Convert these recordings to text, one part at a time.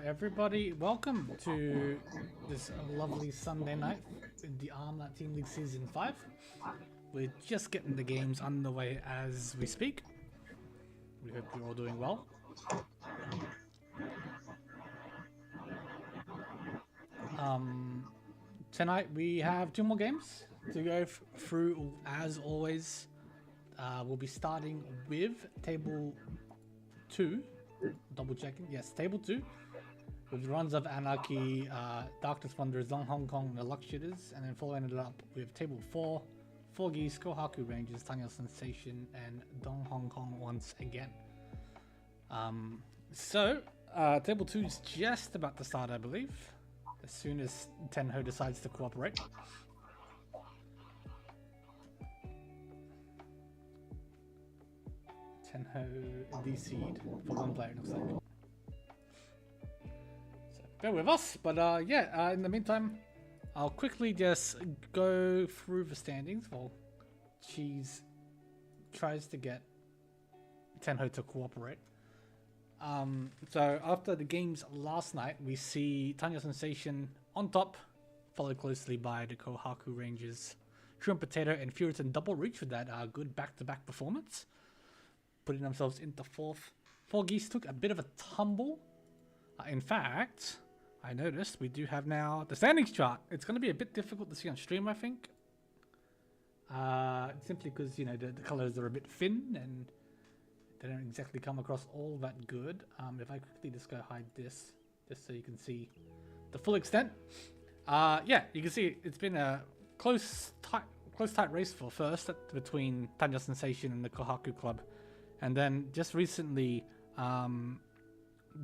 everybody, welcome to this lovely Sunday night in the ARMA Team League Season 5. We're just getting the games underway as we speak. We hope you're all doing well. Tonight we have 2 more games to go through as always. We'll be starting with Table 2. Double checking. Yes, Table 2. With Runs of Anarchy, Darkness Wonders, Zong Hong Kong, and the Luck Shitters. And then following it up with Table 4. Four Geese, Kohaku Rangers, Tanya Sensation, and Dong Hong Kong once again. Table 2 is just about to start, I believe. As soon as Tenho decides to cooperate. Tenho DC'd for 1 player, it looks like. So bear with us, but in the meantime, I'll quickly just go through the standings while Cheese tries to get Tenho to cooperate. So after the games last night, we see Tanya Sensation on top, followed closely by the Kohaku Rangers, Shrimp Potato, and Furiton Double Reach with that good back-to-back performance, putting themselves into 4th. Four Geese took a bit of a tumble. In fact, I noticed we do have now the standings chart. It's going to be a bit difficult to see on stream, I think. Simply because, the colors are a bit thin and they don't exactly come across all that good. If I quickly just go hide this, just so you can see the full extent. You can see it's been a close, tight race for first between Tanya Sensation and the Kohaku Club. And then just recently,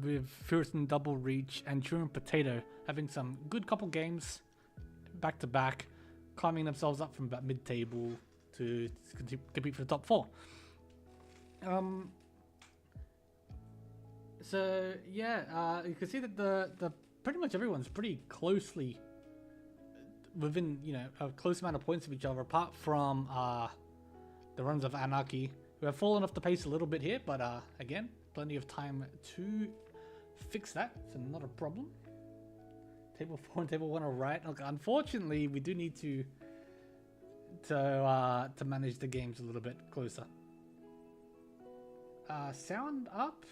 with Furiton Double Reach and Shrimp Potato having some good couple games back to back, climbing themselves up from about mid-table to compete for the top 4. You can see that the pretty much everyone's pretty closely within a close amount of points of each other, apart from the Runs of Anarchy, who have fallen off the pace a little bit here, but again, plenty of time to fix that, so not a problem. Table 4 and Table 1 are right. Look, unfortunately, we do need to manage the games a little bit closer. Sound up?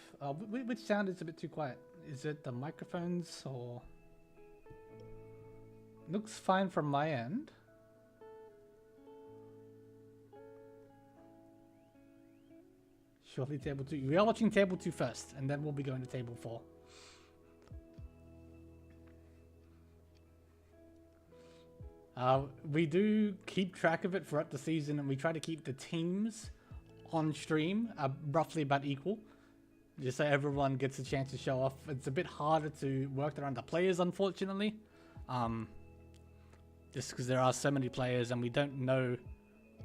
Which sound is a bit too quiet? Is it the microphones or? Looks fine from my end. Surely Table 2. We are watching Table 2 first, and then we'll be going to Table 4. We do keep track of it throughout the season, and we try to keep the teams on stream roughly about equal, just so everyone gets a chance to show off. It's a bit harder to work around the players, unfortunately, just because there are so many players and we don't know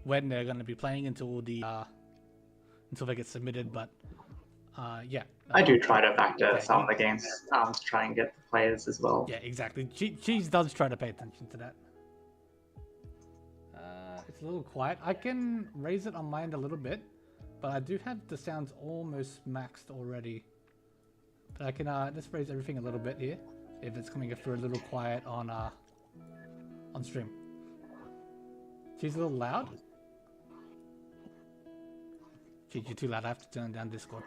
when they're going to be playing until they get submitted. But I do try to factor some of the games to try and get the players as well. Yeah, exactly. Cheese does try to pay attention to that. It's a little quiet. I can raise it on my end a little bit, but I do have the sounds almost maxed already. But I can just raise everything a little bit here if it's coming through a little quiet on stream. She's a little loud. She's you're too loud. I have to turn down Discord.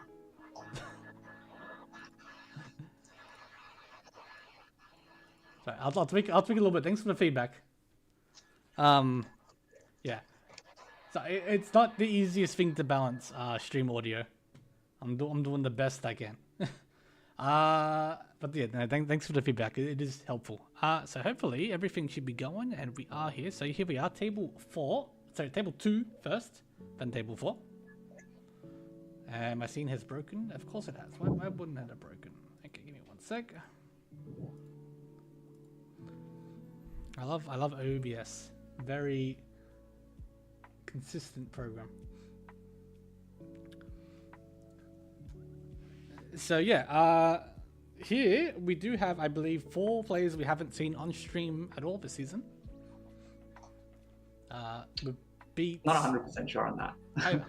Sorry, I'll tweak a little bit. Thanks for the feedback. Yeah. So it's not the easiest thing to balance stream audio. I'm doing the best I can. But yeah, no, thanks for the feedback. It is helpful. So hopefully everything should be going, and we are here. So here we are, Table 2 first, then Table 4. My scene has broken. Of course it has. Why wouldn't it have broken? Okay, give me 1 sec. I love OBS. Very consistent program. So here we do have, I believe, 4 players we haven't seen on stream at all this season. Beats. Not 100% sure on that.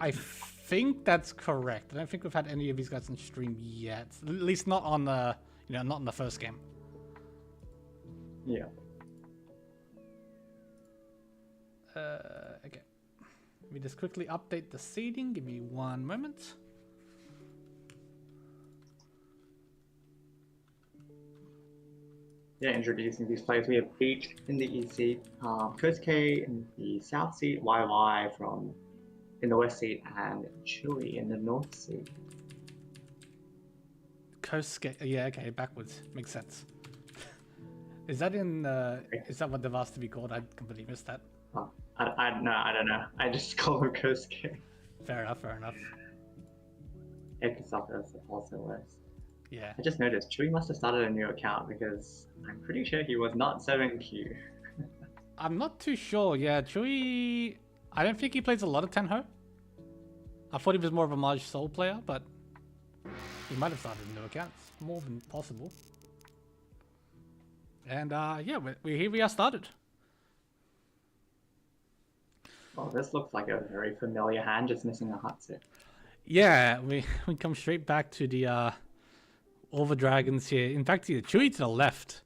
I think that's correct. I don't think we've had any of these guys on stream yet. At least not on You know, not in the first game. Yeah. Okay. Let me just quickly update the seeding. Give me one moment. Yeah, introducing these players. We have Beat in the East seat, Kosuke in the South seat, YY in the West seat, and Chewy in the North seat. Kosuke, yeah, okay, backwards. Makes sense. Is that in, is that what they've asked to be called? I completely missed that. I don't know. I just call him Kosuke. Fair enough, fair enough. Ekasaka is also worse. Yeah. I just noticed Chewy must have started a new account because I'm pretty sure he was not 7Q. I'm not too sure. Yeah, Chewy, I don't think he plays a lot of Tenho. I thought he was more of a Maj Soul player, but he might have started a new account. It's more than possible. And yeah, here we are started. Oh, this looks like a very familiar hand, just missing a Hatsu. Yeah, we come straight back to the all the dragons here. In fact, Chewy to the left,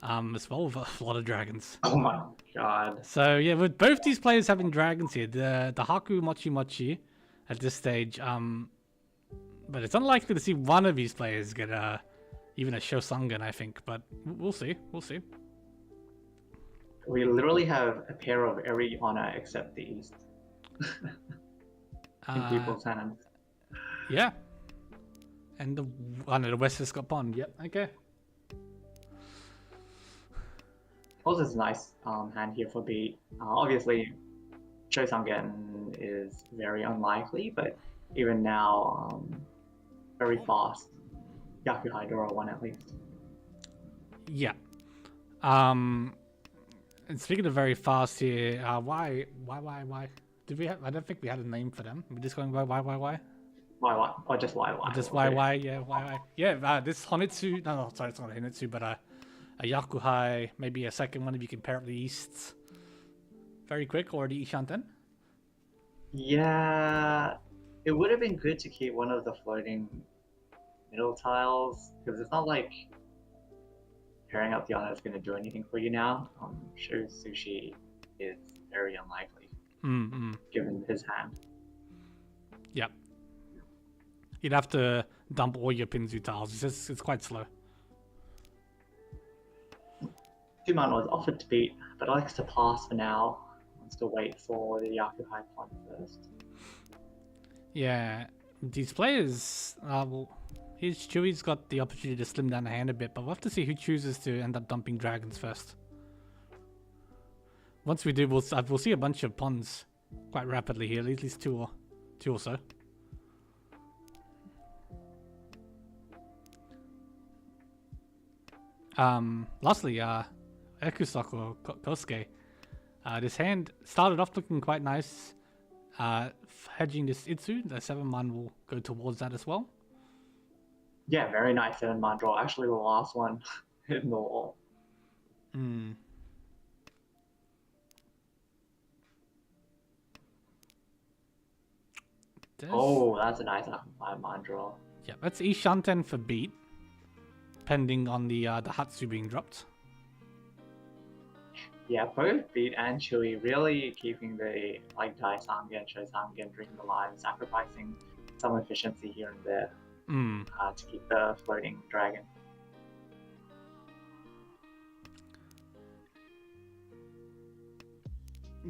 as well with a lot of dragons. Oh my god. So yeah, with both these players having dragons here, the Haku Mochi Mochi at this stage, but it's unlikely to see one of these players get even a Shosangan, I think. But we'll see. We'll see. We literally have a pair of every honor except the East. In people's hands. Yeah. And the West has got Pond. Yep. Okay. Also, it's a nice hand here for Beat. Obviously, Shosangan is very unlikely, but even now, very fast. Yakuhai Dora 1 at least. Yeah. And speaking of very fast here, why? Did we have? I don't think we had a name for them. We're just going by why? YY, or just YY. Just YY, yeah, YY. Yeah, this Honitsu, no, sorry, it's not a Honitsu, but a Yakuhai, maybe a second one if you can pair up the Easts very quick, or the Ishanten. Yeah, it would have been good to keep one of the floating middle tiles, because it's not like pairing up the honor is going to do anything for you now. Sure, Sushi is very unlikely, given his hand. Yep. You'd have to dump all your Pinzu tiles. It's quite slow. 2 mana was offered to Beat, but likes to pass for now. Wants to wait for the Yakuhai pawn first. Yeah, these players, well, Chewy's got the opportunity to slim down the hand a bit, but we'll have to see who chooses to end up dumping dragons first. Once we do, we'll see a bunch of pawns quite rapidly here, at least two or so. Lastly, Ekusaku or Kosuke. This hand started off looking quite nice. Hedging this Itsu, the 7-man will go towards that as well. Yeah, very nice 7-man draw. Actually, the last one in the wall. Oh, that's a nice 5-man draw. Yeah, that's Ishanten for Beat, pending on the Hatsu being dropped. Yeah, both Beat and Chewy really keeping the Dai Sangen, Shosangen, drinking the line, sacrificing some efficiency here and there to keep the floating dragon.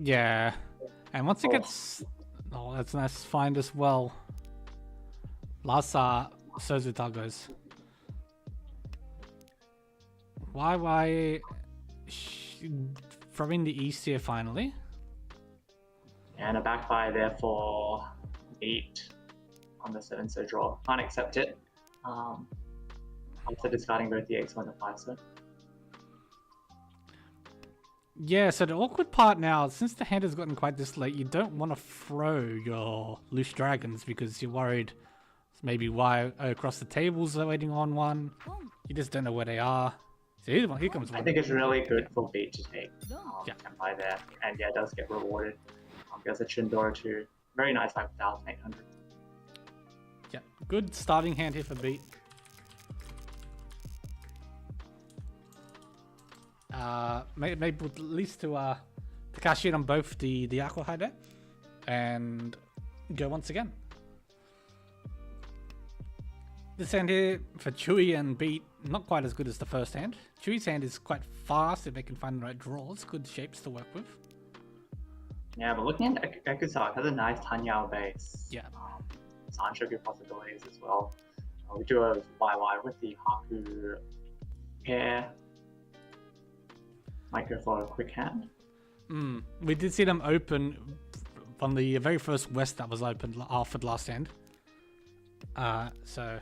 Yeah, and once it gets... Oh, that's nice find as well. Last Sozuta goes. Why throwing the East here finally? And a backfire there for 8 on the 7-so draw. Can't accept it. After discarding both the X1 and the 5-so. Yeah, so the awkward part now, since the hand has gotten quite this late, you don't want to throw your loose dragons because you're worried maybe why across the tables are waiting on one. You just don't know where they are. So here comes one. I think it's really good for Beat to take Senpai there. And yeah, it does get rewarded. There's a Chindora too. Very nice 5,800. Yeah, good starting hand here for Beat. maybe at least to cash in on both the Aqua High there and go once again. This hand here for Chewy and Beat, not quite as good as the first hand. Chewy's hand is quite fast if they can find the right draws, good shapes to work with. Yeah, but looking at Ekusak, has a nice Tanyao base. Yeah. Sanchoku possibilities as well. We do a YY with the Haku pair. Might go for a quick hand. We did see them open on the very first West that was opened after the last hand. So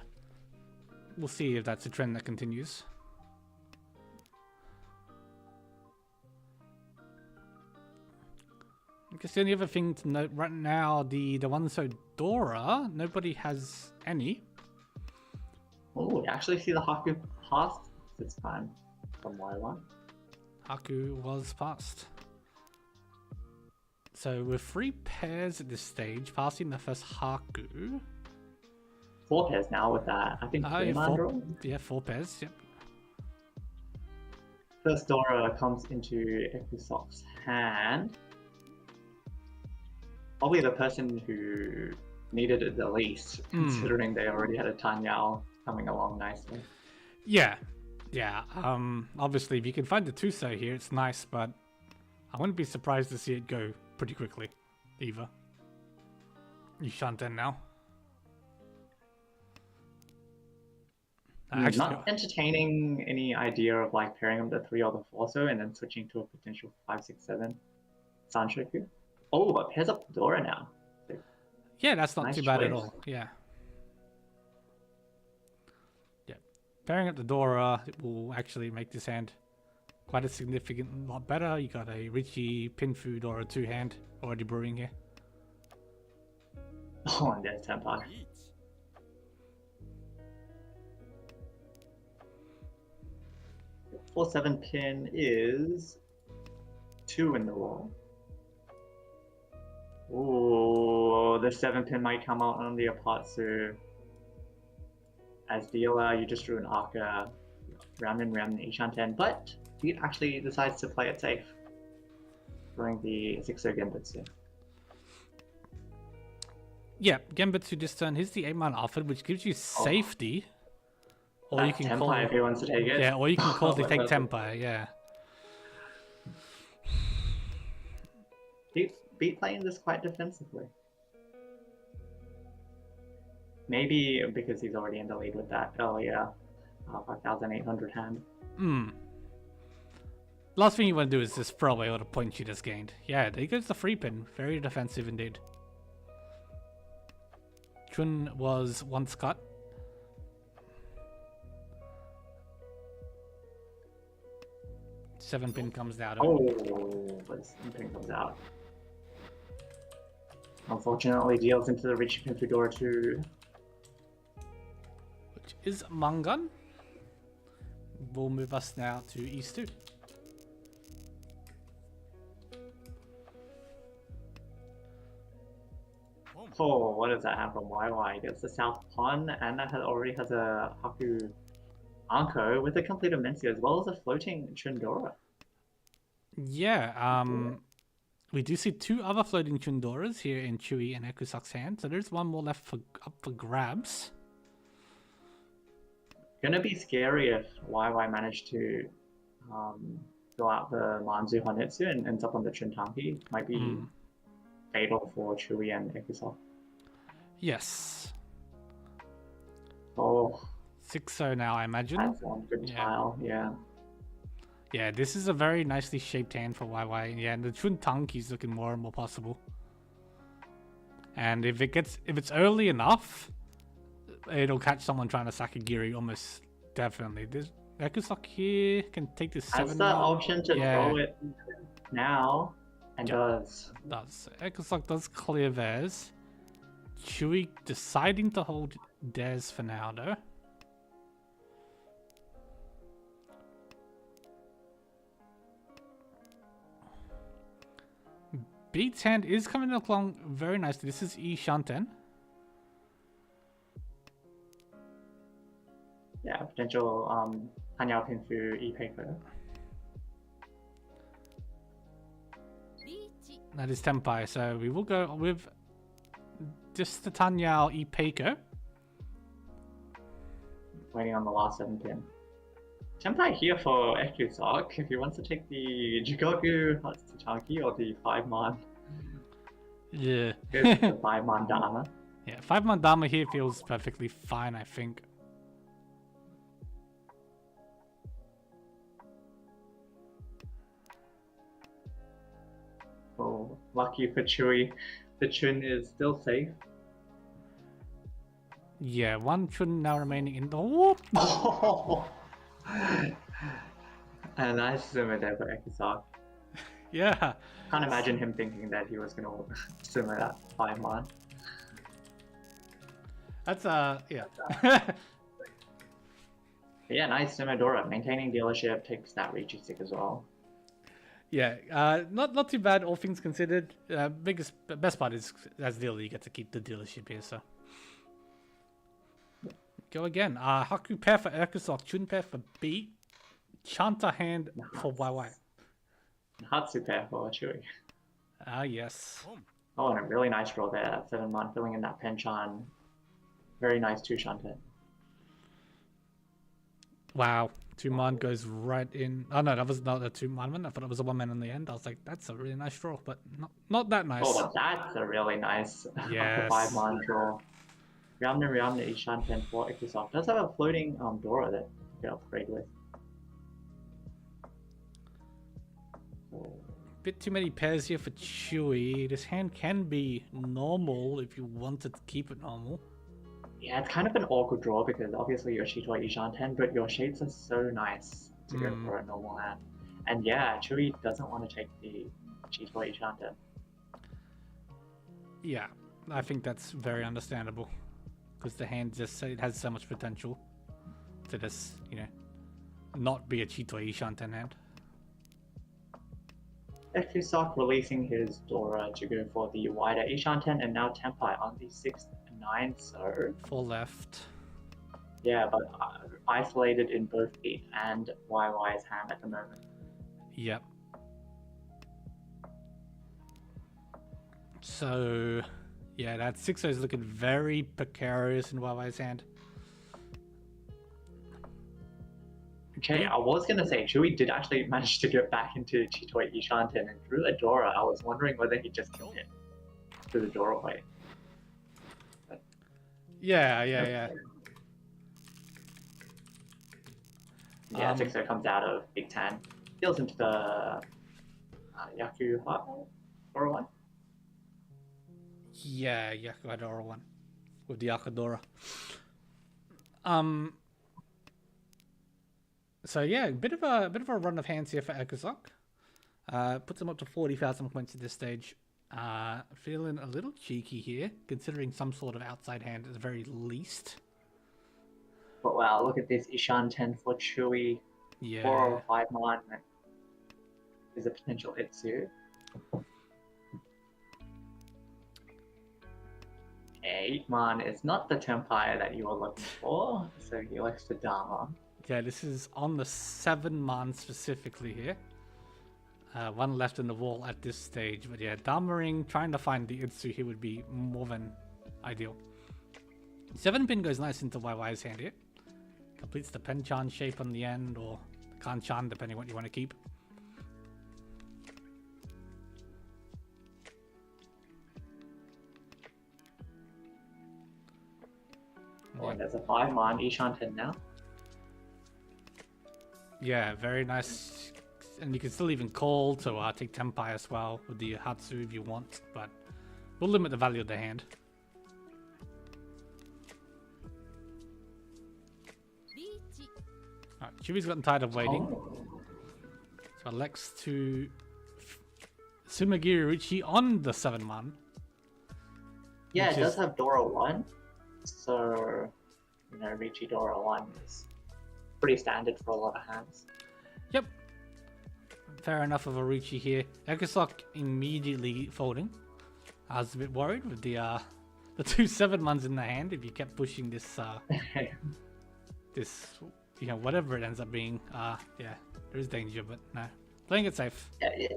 we'll see if that's a trend that continues. I guess the only other thing to note right now, the one so Dora, nobody has any. Oh, we actually see the Haku passed this time from Y1. Haku was passed. So with 3 pairs at this stage, passing the first Haku. 4 pairs now with that. I think 3-man draw. Yeah, 4 pairs, yep. First Dora comes into Ekusok's hand. Probably the person who needed it the least, considering they already had a Tanyao coming along nicely. Yeah. Obviously, if you can find the Tuso here, it's nice, but I wouldn't be surprised to see it go pretty quickly, either. You Shanten now. Actually, not entertaining any idea of like pairing up the 3 or the 4 so and then switching to a potential 5, 6, 7 Sanchoku. Oh, but pairs up Dora now. So, yeah, that's not nice too bad choice. at all. Yeah. Pairing up the Dora will actually make this hand quite a significant lot better. You got a Riichi Pinfu Dora 2-hand already brewing here. Oh, and there's Tempai. 4-7 pin is 2 in the wall. Ooh, the 7 pin might come out on the Apatsu. As dealer, you just drew an Arca, Ramen Ishanten, but he actually decides to play it safe, throwing the 6-0 Genbutsu. Yeah, Genbutsu this turn. Here's the 8-man offered, which gives you safety. Or you can call if he wants to take it. Yeah, or you can call to take Tempai, yeah. Beat playing this quite defensively. Maybe because he's already in the lead with that. Oh yeah, 5,800 hand. Last thing you want to do is just throw away all the points you just gained. Yeah, there goes the 3-pin. Very defensive indeed. Chun was once cut. Seven pin comes out. Oh, but 7 pin comes out. Unfortunately, deals into the Riichi Pinfudora 2. Which is Mangan. Will move us now to East 2. Oh, what does that have from YY? Gets the South Pond, and that already has a Haku Anko with a complete Immensity as well as a floating Chundora. Yeah, we do see 2 other floating Chundoras here in Chewy and Ekusak's hand, so there's 1 more left up for grabs. Gonna be scary if YY managed to go out the Manzu Honetsu and ends up on the Chuntanki. Might be fatal for Chewy and Ekusak. Yes. Oh, 6-0 now, I imagine. that's one good tile, yeah. Yeah, this is a very nicely shaped hand for YY. Yeah, and the Chuntanki is looking more and more possible. And if it's early enough, it'll catch someone trying to Sakagiri almost definitely. This Ekusak here can take this 7. Has the option to throw it now, and does. Ekusak does clear theirs. Chewy deciding to hold theirs for now though. Beat's hand is coming along very nicely. This is E Shanten. Yeah, potential Hanyao Pinfu E Peiko. That is Tenpai, so we will go with just the Tanyao Ipeiko. Waiting on the last 7 pin. Tenpai here for Ekusok if he wants to take the Jigoku Hatsutaki or the 5-man. Yeah. Here's the 5-man Dharma. Yeah, 5-man Dharma here feels perfectly fine, I think. Oh, lucky for Chewy. The Chun is still safe. Yeah, 1 Chun now remaining in the... Whoop! Oh! A nice swimmer there for Ekusok. Yeah. Can't imagine him thinking that he was gonna swim at that 5-man. That's, yeah. Yeah, nice Sumadora. Maintaining dealership takes that Riichi stick as well. Yeah, not too bad, all things considered. Best part is, as dealer, you get to keep the dealership here, so. Go again. Haku pair for Ekusok, Chun pair for B, Chanta hand for YY. Hatsu pair for Chewy. Yes. Oh, and a really nice draw there. That 7-man filling in that Penchan. Very nice 2 Shanten. Wow. 2-man goes right in. Oh no, that was not a 2-man one. I thought it was a 1-man in the end. I was like, that's a really nice draw, but not that nice. Oh, but that's a really nice Yes. 5-man draw. Ryamna Ishanten for Ekusok. Does have a floating Dora that you can upgrade with. Bit too many pairs here for Chewy. This hand can be normal if you wanted to keep it normal. Yeah, it's kind of an awkward draw because obviously you're Chito Ishanten, but your shades are so nice to go for a normal hand. And yeah, Chewy doesn't want to take the Chito Ishanten. Yeah, I think that's very understandable. Because the hand just it has so much potential to just, not be a Chito Ishanten hand. Ekusok releasing his Dora to go for the wider Ishanten and now Tenpai on the 6th and 9th, so... 4 left. Yeah, but isolated in both 8 and YY's hand at the moment. Yep. So, yeah, that 6 is looking very precarious in YY's hand. Okay, I was going to say, Chewy did actually manage to get back into Chitoi Ishanten and drew a Dora. I was wondering whether he just killed it to the doorway. But... Yeah. Yeah, 6 comes out of Big Ten. Deals into the Yaku Dora 1. Yeah, Yaku Dora 1 with the Akadora. So yeah, a bit of a run of hands here for Ekusok. Puts him up to 40,000 points at this stage. Feeling a little cheeky here, considering some sort of outside hand at the very least. But wow, look at this Ishanten for Chewy. Yeah. 4 or 5 man is a potential Itsu. 8 man is not the Tenpai that you were looking for, so he likes the Dharma. Yeah, this is on the 7-man specifically here. 1 left in the wall at this stage, but yeah, Dharma-ring, trying to find the Itsu here would be more than ideal. 7-pin goes nice into YY's hand here. Completes the Penchan shape on the end, or the Kanchan, depending what you want to keep. Oh, and there's a 5 man Ishanten now. Yeah, very nice. And you can still even call to take Tenpai as well with the Hatsu if you want, but we'll limit the value of the hand. Alright, Chewy's gotten tired of waiting. So elects to Sumagiri Riichi on the 7-man. Yeah, it does have Dora 1. So, Riichi Dora 1 is pretty standard for a lot of hands. Yep. Fair enough of a Riichi here. Ekusok immediately folding. I was a bit worried with the 2 7-mans in the hand if you kept pushing this this whatever it ends up being. Yeah, there is danger, but no. Playing it safe. Yeah,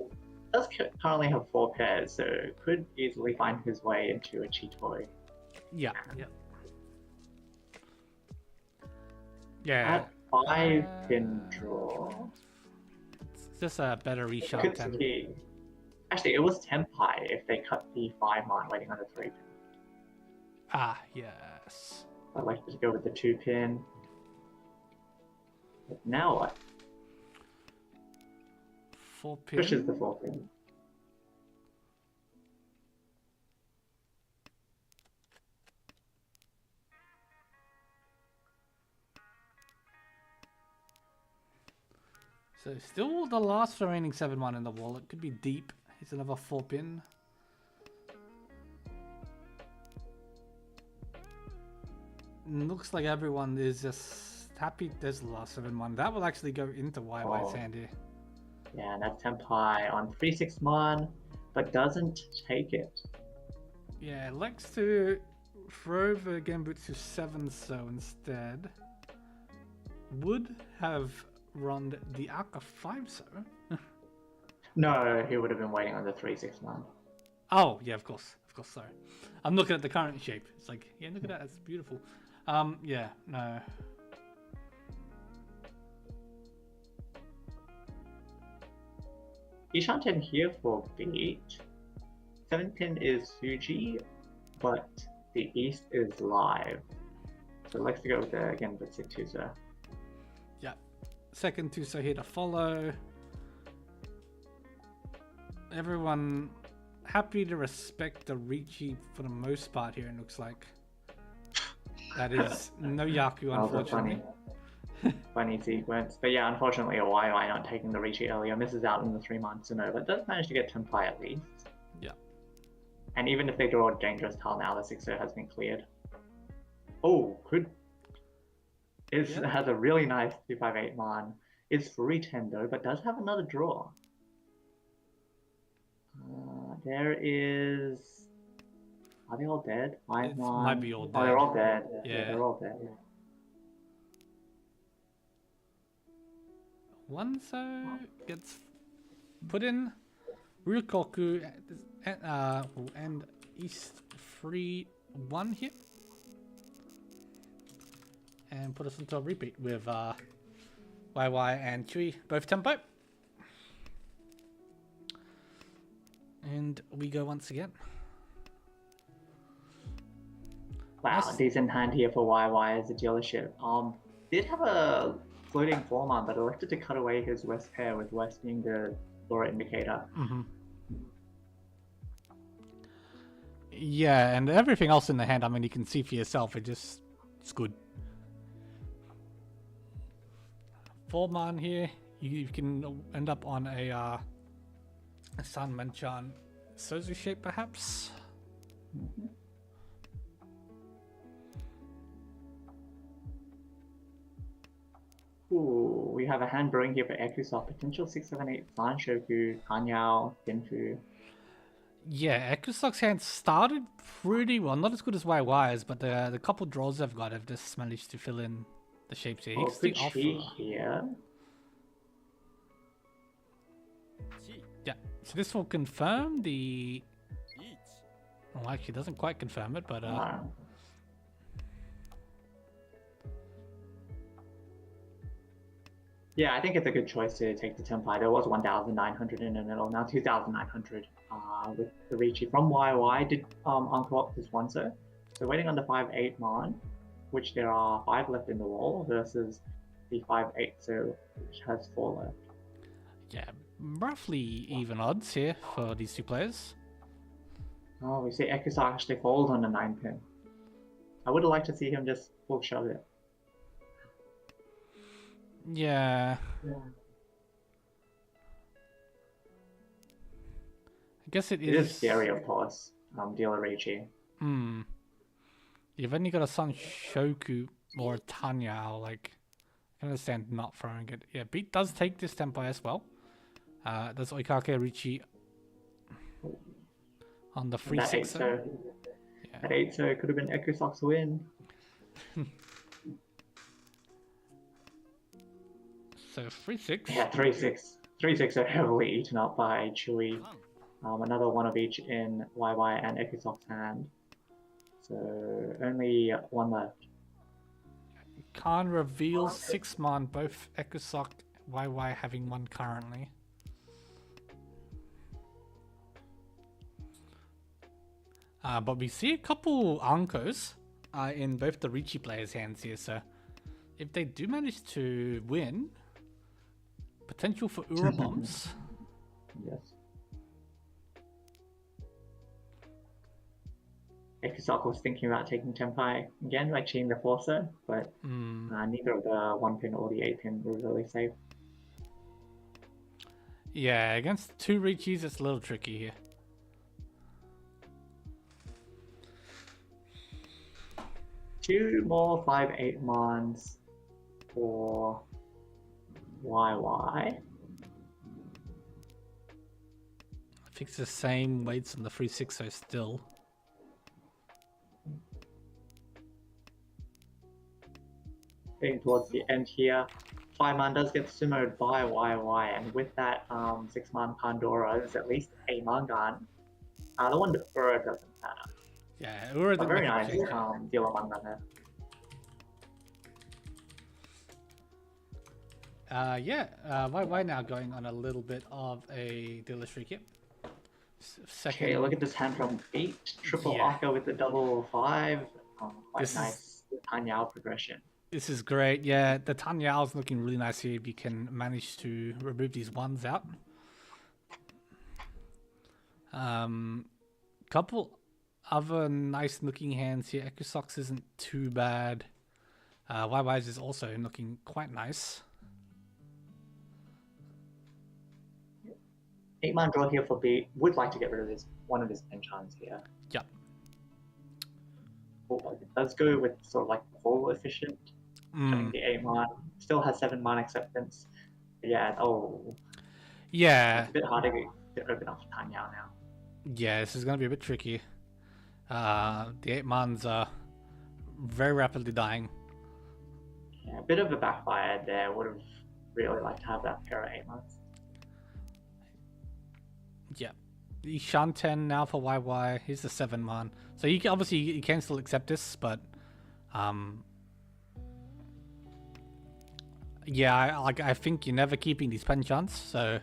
does currently have 4 pairs, so could easily find his way into a Chitoi. Yeah. Yeah. Yeah. At 5 pin draw. It's just a better reshuffle. Kutsuki. Actually, it was Tenpai if they cut the 5 man waiting on the 3 pin. Ah, yes. I'd like to go with the 2 pin. But now what? 4 pin. Pushes the 4 pin. So still the last remaining 7-1 in the wall. It could be deep. Here's another 4 pin. Looks like everyone is just happy there's the last 7-1. That will actually go into YY's hand here. Yeah, and that's Tenpai on 3-6 man, but doesn't take it. Yeah, likes to throw the Gambit to 7 so instead. Would have run the Aka 5 so. No, he would have been waiting on the 3-6 man. Oh, yeah, of course, sorry. I'm looking at the current shape. It's like, yeah, look at that, that's beautiful. Yeah, no. Ishanten here for beat. 7 pin is Fuji, but the east is live. So likes to go with the again with Tusa. Yeah. Second Tusa here to follow. Everyone happy to respect the Riichi for the most part here, it looks like. That is no Yaku, unfortunately. Funny sequence. But yeah, unfortunately, a YY not taking the Riichi earlier misses out in the 3 months and over. Does manage to get Tenpai at least. Yeah. And even if they draw a dangerous tile now, the 6-0 has been cleared. Oh, could. Has a really nice 258 man. It's 3-10 though, but does have another draw. There is. Are they all dead? It might be all dead. Oh, they're all dead. Yeah, they're all dead. One so gets put in. Ryukoku and East 3-1 here. And put us into a repeat with YY and Chui both tempo. And we go once again. Wow, Nice. decent hand here for YY as a dealership. Did have a floating 4-man, but elected to cut away his West pair, with West being the Laura indicator. Mm-hmm. Yeah, and everything else in the hand, I mean, you can see for yourself, it's good. 4-man here, you can end up on a San Manchan Sozu shape, perhaps. Mm-hmm. Ooh, we have a hand brewing here for Ekusoft. Potential 6-7-8 Sanshoku, Kanyao, Genfu. Yeah, Ekusoft's hand started pretty well. Not as good as YY's, but the couple draws they've got have just managed to fill in the shapes here. Oh, good cheat here. Yeah, so this will confirm the... Well, actually, it doesn't quite confirm it, but... Yeah, I think it's a good choice to take the Tenpai. There was 1,900 in the middle, now 2,900 with the Riichi from YY. Did uncorrupt this one, so waiting on the 5-8 man, which there are 5 left in the wall, versus the 5-8, so which has 4 left. Yeah, roughly even odds here for these two players. Oh, we see Ekusa actually fold on the 9 pin. I would have liked to see him just full shove it. Yeah. I guess it is... It is scary, of course, dealer Riichi. You've only got a Sanshoku or a Tanya, like... I can understand not throwing it. Yeah, Beat does take this tempo as well. Does Oikake Riichi on the 3-6. So at 8, so it could have been Ekusoft's win. So 3-6. Yeah, 3-6. 3/6 are heavily eaten up by Chewy. Another one of each in YY and Ekusok's hand. So only one left. Khan reveals 6 mon, both Ekusok, YY having one currently. But we see a couple Ankos in both the Riichi players' hands here, so if they do manage to win, potential for Ura bombs. Yes. Ekusok was thinking about taking Tenpai again, like cheating the Forcer, but neither of the 1-pin or the 8-pin were really safe. Yeah, against 2 Riichis, it's a little tricky here. Two more 5/8 mons for YY. I think it's the same weights on the 360 still. Getting towards the end here. 5-man does get sumoed by YY, and with that 6-man Pandora, there's at least a Mangan. The one that Ura doesn't matter. Yeah, Ura didn't Very make a nice change. deal of Mangan there. YY now going on a little bit of a dealer streak here. Second. Okay, look at this hand from 8. Triple Aka with the double 5. Quite nice Tanyao progression. This is great. Yeah, the Tanyao is looking really nice here if you can manage to remove these ones out. Couple other nice looking hands here. Ekusok's isn't too bad. YY's is also looking quite nice. 8-man draw here for B. Would like to get rid of one of his Hanchans here. Yep. Let's go with sort of like full efficient. The 8-man still has 7-man acceptance. Yeah. Yeah. It's a bit hard to get rid of Tanyao now. Yeah, this is gonna be a bit tricky. The 8-mans are very rapidly dying. Yeah, a bit of a backfire there. Would have really liked to have that pair of 8-mans. Yeah. Ishan 10 now for YY. Here's the 7-man. So you can, obviously you can still accept this, but yeah, I think you're never keeping these Hanchans, so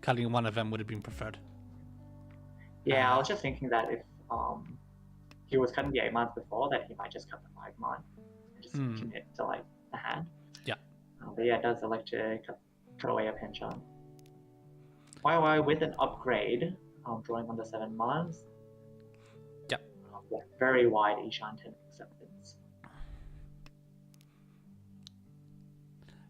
cutting one of them would have been preferred. Yeah, I was just thinking that if he was cutting the 8-mans before, that he might just cut the 5-man and just commit to like the hand. Yeah. But yeah, it does elect to cut away a Hanchan. YY with an upgrade, drawing on the 7-mans. Yep. Very wide Ishan 10 acceptance.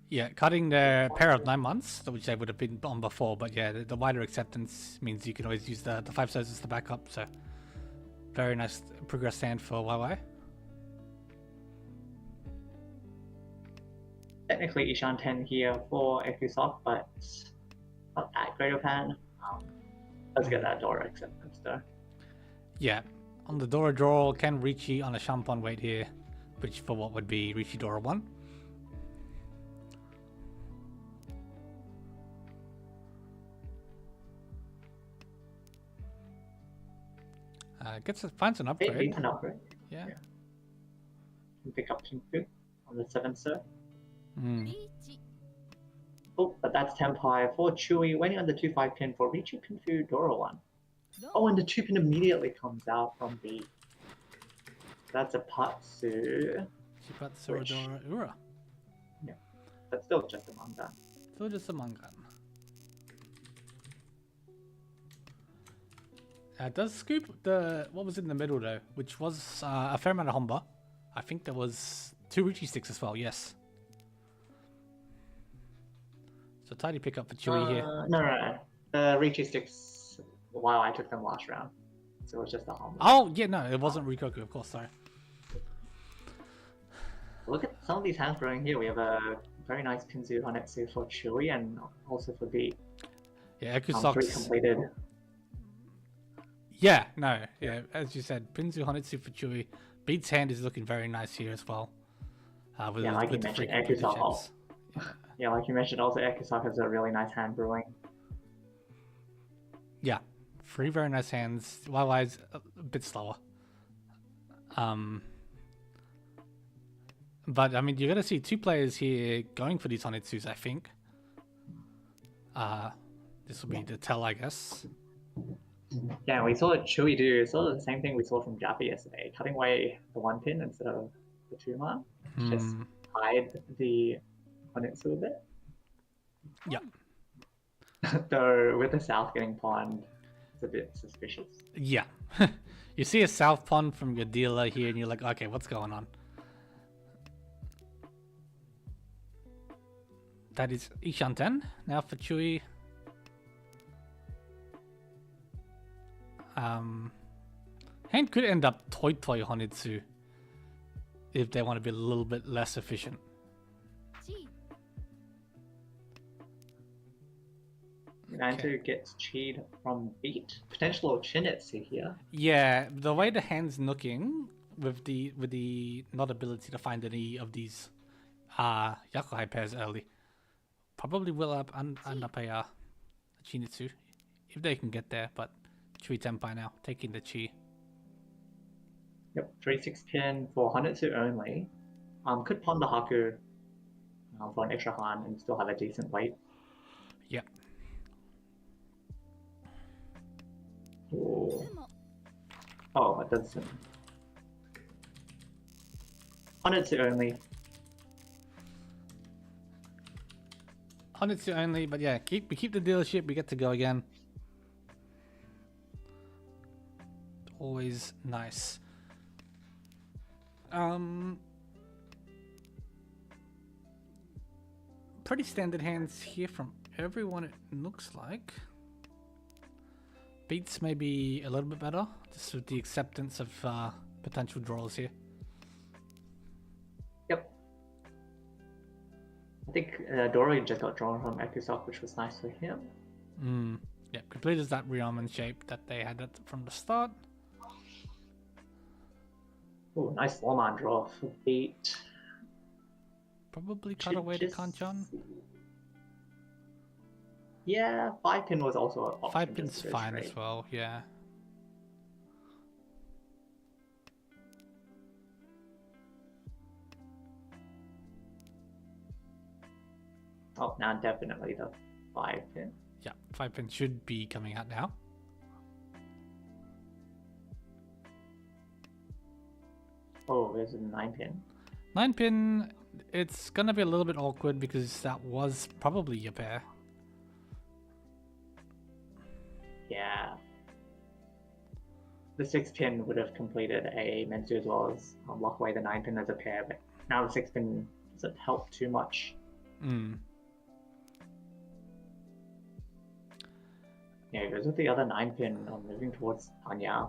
Yeah, cutting the pair of 9 months, which they would have been on before, but yeah, the wider acceptance means you can always use the 5 stars as the backup, so very nice progress stand for YY. Technically Ishan 10 here for Ekusok, but not that great of hand. Let's get that Dora acceptance though. Yeah, on the Dora draw, can Riichi on a Shampon wait here, which for what would be Riichi Dora 1. Finds an upgrade. It's an upgrade. Yeah. Can pick up Kinku on the 7th sir. Riichi. Oh, but that's Tenpai for Chewy, waiting on the 2/5 pin for Riichi Pinfu Dora 1. Oh, and the 2-pin immediately comes out from B. That's a Patsu. Shipatsu or Dora Ura. Yeah, that's still just a manga. Still just a Mangan. Does scoop the what was in the middle though, which was a fair amount of Honba. I think there was 2 Riichi sticks as well. Yes. So tidy pickup for Chewy here. No. The Riichi sticks, wow, I took them last round. So it was just a Honba. Oh, yeah, no, it wasn't Rikoku, of course, sorry. Look at some of these hands growing here. We have a very nice Pinzu Honetsu for Chewy and also for B. Yeah, 3 Ekusok's... completed. Yeah, no, yeah, as you said, Pinzu Honetsu for Chewy. Beat's hand is looking very nice here as well. Like you mentioned, Ekusok. Yeah, like you mentioned, also Ekusok has a really nice hand brewing. Yeah, three very nice hands. Wai's a bit slower. But I mean, you're gonna see two players here going for these Honitsus, I think. This will be the tell, I guess. Yeah, we saw Chewy do sort of the same thing we saw from Jaffa yesterday, cutting away the one pin instead of the two mark. Just hide the Honitsu a bit. Yeah. Though with the south getting pawned, it's a bit suspicious. Yeah. You see a south pawn from your dealer here, and you're like, okay, what's going on? That is Ishanten. Now for Chewy. Hand could end up Toy Honitsu if they want to be a little bit less efficient. ち Nanto gets cheated from beat. Potential Chinitsu here. Yeah, the way the hand's looking with the not ability to find any of these Yakuhai pairs early, probably will end up a Chinitsu if they can get there, but Chui Tenpai now taking the chi. Yep, 3-6 pin for Honitsu only. Could pawn the Haku for an extra Han and still have a decent weight. Yep. Ooh. つも Oh, it doesn't. Honitsu only. Honitsu only, but yeah, we keep the dealership, we get to go again. Always nice. Pretty standard hands here from everyone, it looks like. Beats maybe a little bit better, just with the acceptance of potential draws here. Yep. I think Dory just got drawn from Ekusok, which was nice for him. Yeah, completed that Ryomen shape that they had from the start. Ooh, nice Lawman draw for beat. Probably cut away to Kanchan. Yeah, 5 pin was also an option. 5 pin's fine as well, yeah. Oh, now definitely the 5 pin. Yeah, 5 pin should be coming out now. Oh, there's a 9 pin. 9 pin, it's gonna be a little bit awkward because that was probably your pair. Yeah. The 6 pin would have completed a Mensu as well as lock away the 9 pin as a pair, but now the 6 pin doesn't help too much. Yeah, it goes with the other 9 pin moving towards Tanya.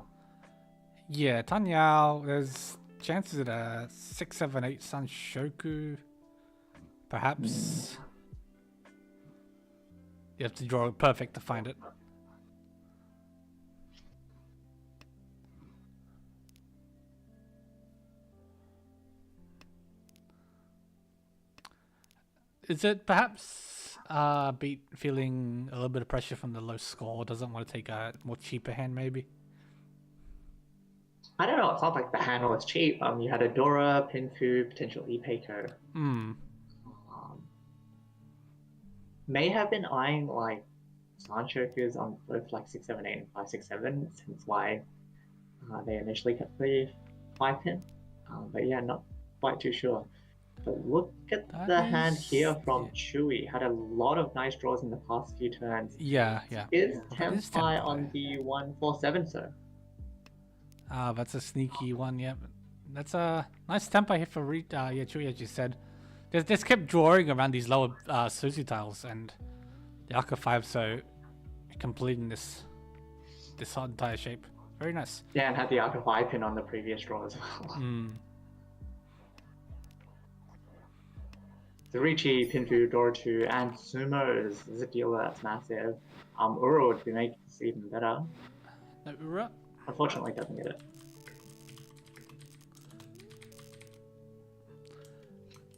Yeah, Tanyao, there's chances at a 6, 7, 8 Sanshoku. Perhaps. You have to draw it perfect to find it. Is it perhaps Beat feeling a little bit of pressure from the low score, doesn't want to take a more cheaper hand maybe? I don't know, it's not like the hand was cheap. You had a Dora, Pinfu, potential Ipeiko. May have been eyeing like Sanshokus on both like 678 and 567, since why they initially kept the 5 pin. But yeah, not quite too sure. But look at the hand here from Chewy. Had a lot of nice draws in the past few turns. Yeah, yeah. Is Tenpai on the 147, sir? That's a sneaky one, yeah. That's a nice tempo here for Chewy, as you said. They just kept drawing around these lower Suzu tiles and the Aka 5, so completing this entire shape. Very nice. Yeah, and had the Aka 5 pin on the previous draw as well. The Riichi, Pinfu, Dora2, and Sumo is a dealer that's massive. Uro would be making this even better. No Ura. Unfortunately, doesn't get it.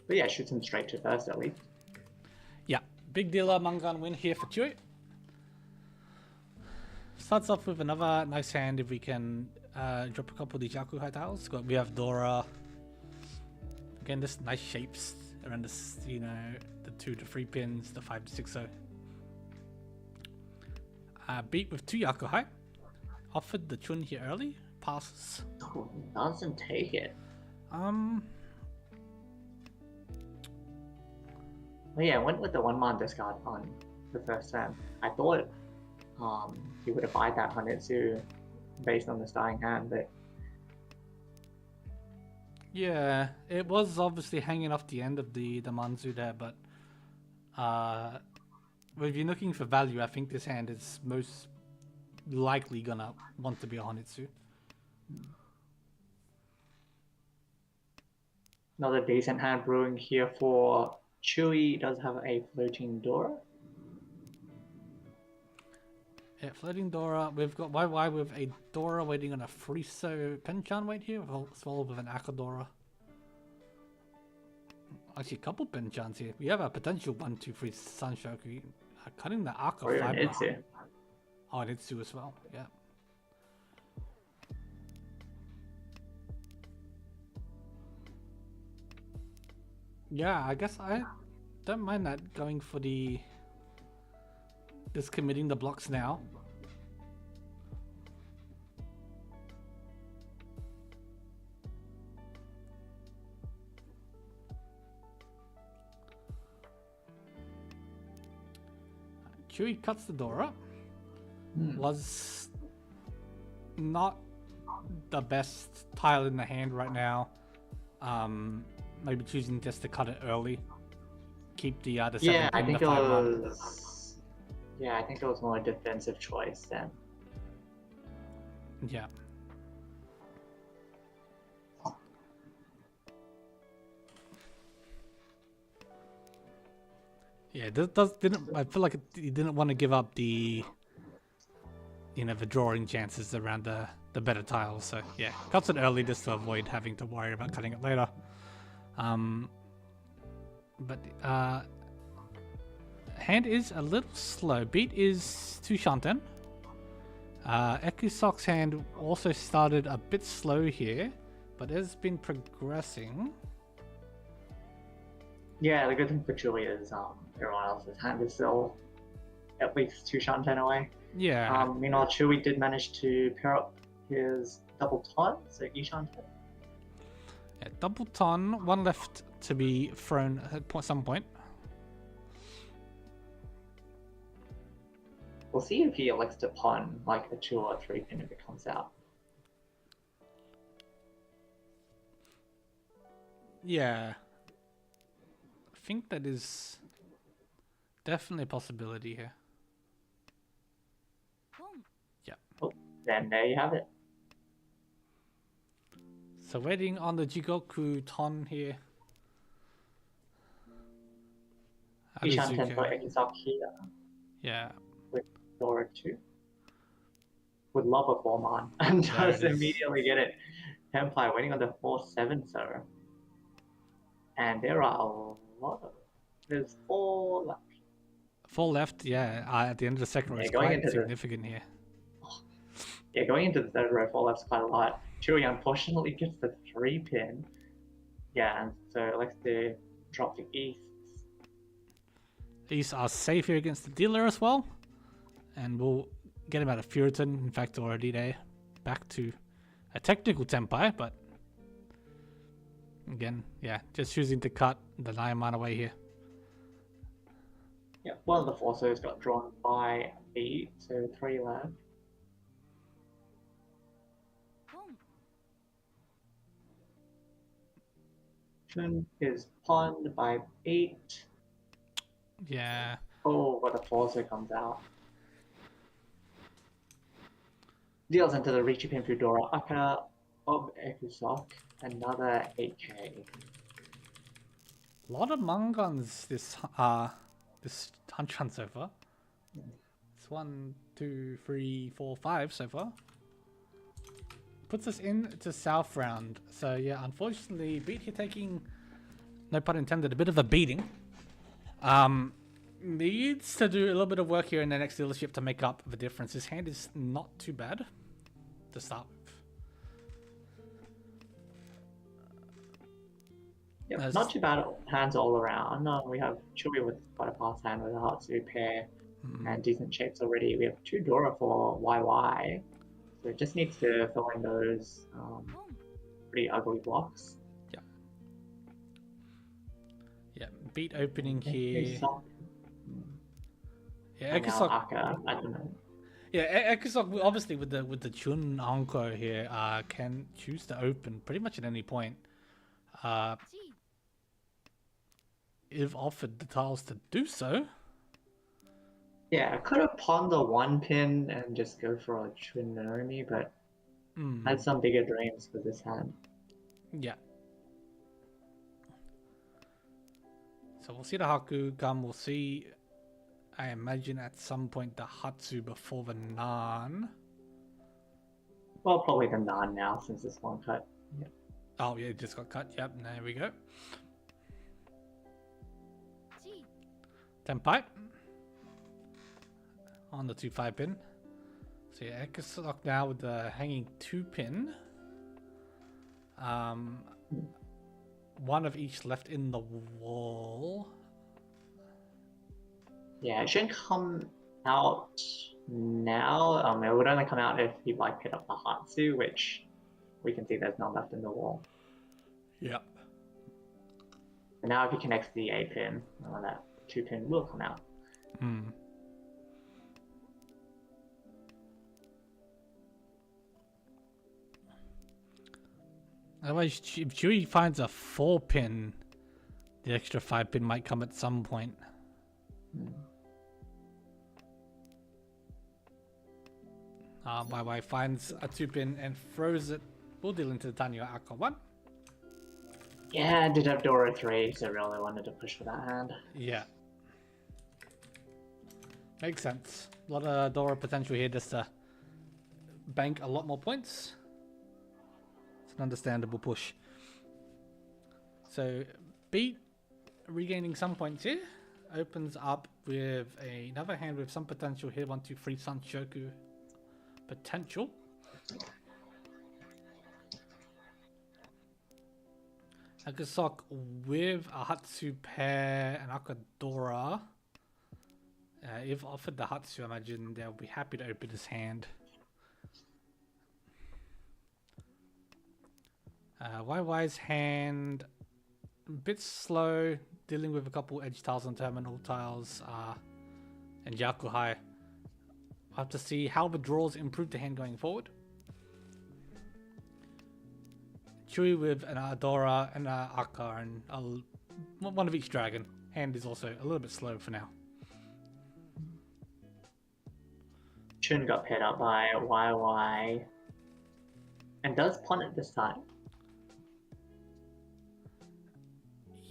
But yeah, shoots him straight to first at least. big dealer Mangan win here for Chewy. Starts off with another nice hand if we can drop a couple of these Yakuhai tiles. We have Dora. Again, this nice shapes around this, you know, the 2 to 3 pins, the 5 to 6 0. Beat with 2 Yakuhai. Offered the Chun here early. Passes. Oh, doesn't take it. Well, yeah, I went with the 1-man discard on the first turn. I thought he would have buyed that Hanetsu based on the starting hand, but Yeah, it was obviously hanging off the end of the Manzu there, but if you're looking for value, I think this hand is most likely gonna want to be a Hanetsu. another decent hand brewing here for Chewy. Does have a floating Dora. Yeah, floating Dora. We've got YY with a Dora waiting on a Friso Penchan wait here, as well with an Akadora. Actually, a couple Penchans here. We have a potential 1, 2, 3 Sanshoku. Cutting the Aka Or 5. Itsu. Oh, and Itsu as well, yeah. Yeah, I guess I don't mind that going for the just committing the blocks now. Chewy cuts the door up. Was not the best tile in the hand right now. Maybe choosing just to cut it early. Keep the 7 Yeah, I pin, think the it 5-1. was. Yeah, I think it was more a defensive choice then. Yeah. Yeah, I feel like he didn't want to give up the, you know, the drawing chances around the better tiles. So yeah, cuts it early just to avoid having to worry about cutting it later. But hand is a little slow. Beat is 2 Shanten. Ekusok's hand also started a bit slow here, but has been progressing. Yeah, the good thing for Chewy is everyone else's hand is still at least 2 Shanten away. Yeah. Meanwhile, Chewy did manage to pair up his double ton, so E-Shanten. Yeah, double ton, 1 left to be thrown at some point. We'll see if he elects to pawn like a 2 or 3 pin if it comes out. Yeah. I think that is definitely a possibility here. Yeah. Oh, then there you have it. So waiting on the Jigoku ton here. E-Shanten for Ekusok here Yeah. with Dora 2. Would love a 4-man and There just it is. immediately get it. Empire waiting on the 4-7 server. And there are a lot of. There's 4 left. 4 left, yeah. At the end of the second row Yeah, is going quite into the- significant here. Yeah, going into the third row, 4 left's quite a lot. Chewy unfortunately gets the 3 pin. Yeah, and so it likes to drop the east. These are safe here against the dealer as well. And we'll get him out of Furiton. In fact, already there. Back to a technical Tenpai, but again, yeah, just choosing to cut the 9-man away here. Yeah, one of the Forces got drawn by B, so 3 left. Chun is pawned by 8. Yeah. Oh, but the Forcer comes out. Deals into the Riichi pin Fudora Aka of Ekusok, another 8k. A lot of Mangans this Hanchans so far. It's 1, 2, 3, 4, 5 so far. Puts us into South round. So yeah, unfortunately, Beat here taking, no pun intended, a bit of a beating. needs to do a little bit of work here in the next dealership to make up the difference. His hand is not too bad to start with. Yep, not too bad hands all around. We have Chewy with quite a fast hand with a Hatsu pair and decent shapes already. We have 2 Dora for YY. So it just needs to fill in those pretty ugly blocks. Yeah, beat opening here. Yeah, And now Ekasok. Aka at the moment. Yeah, Ekasok obviously with the Chun Anko here can choose to open pretty much at any point. If offered the tiles to do so. Yeah, I could have pawned the 1 pin and just go for a Chun Nomi, but I had some bigger dreams for this hand. Yeah. So we'll see the Haku come. We'll see, I imagine, at some point the Hatsu before the Nan. Well, probably the Nan now since this one cut. Yeah. Oh, yeah, it just got cut. Yep, there we go. 10 pipe. On the 2-5 pin. So yeah, Ekasok now with the hanging 2 pin. One of each left in the wall. Yeah, it shouldn't come out now. It would only come out if he like hit up the Hatsu, which we can see there's none left in the wall. Yep. And now if he connects the A pin, that 2 pin will come out. Otherwise, if Chewy finds a 4 pin, the extra 5 pin might come at some point. YY finds a 2 pin and throws it. We'll deal into the Tanya Aka 1. Yeah, I did have Dora 3, so really wanted to push for that hand. Yeah. Makes sense. A lot of Dora potential here just to bank a lot more points. It's an understandable push. So, beat regaining some points here. Opens up with another hand with some potential here. 1, 2, 3 Sanshoku potential. Ekasok with a Hatsu pair and Akadora. If offered the Hatsu, I imagine they'll be happy to open his hand. YY's hand a bit slow, dealing with a couple edge tiles and terminal tiles, and Yakuhai. We'll have to see how the draws improve the hand going forward. Chewy with an Adora and an Aka and one of each dragon. Hand is also a little bit slow for now. Chun got paired up by YY and does pawn it this time.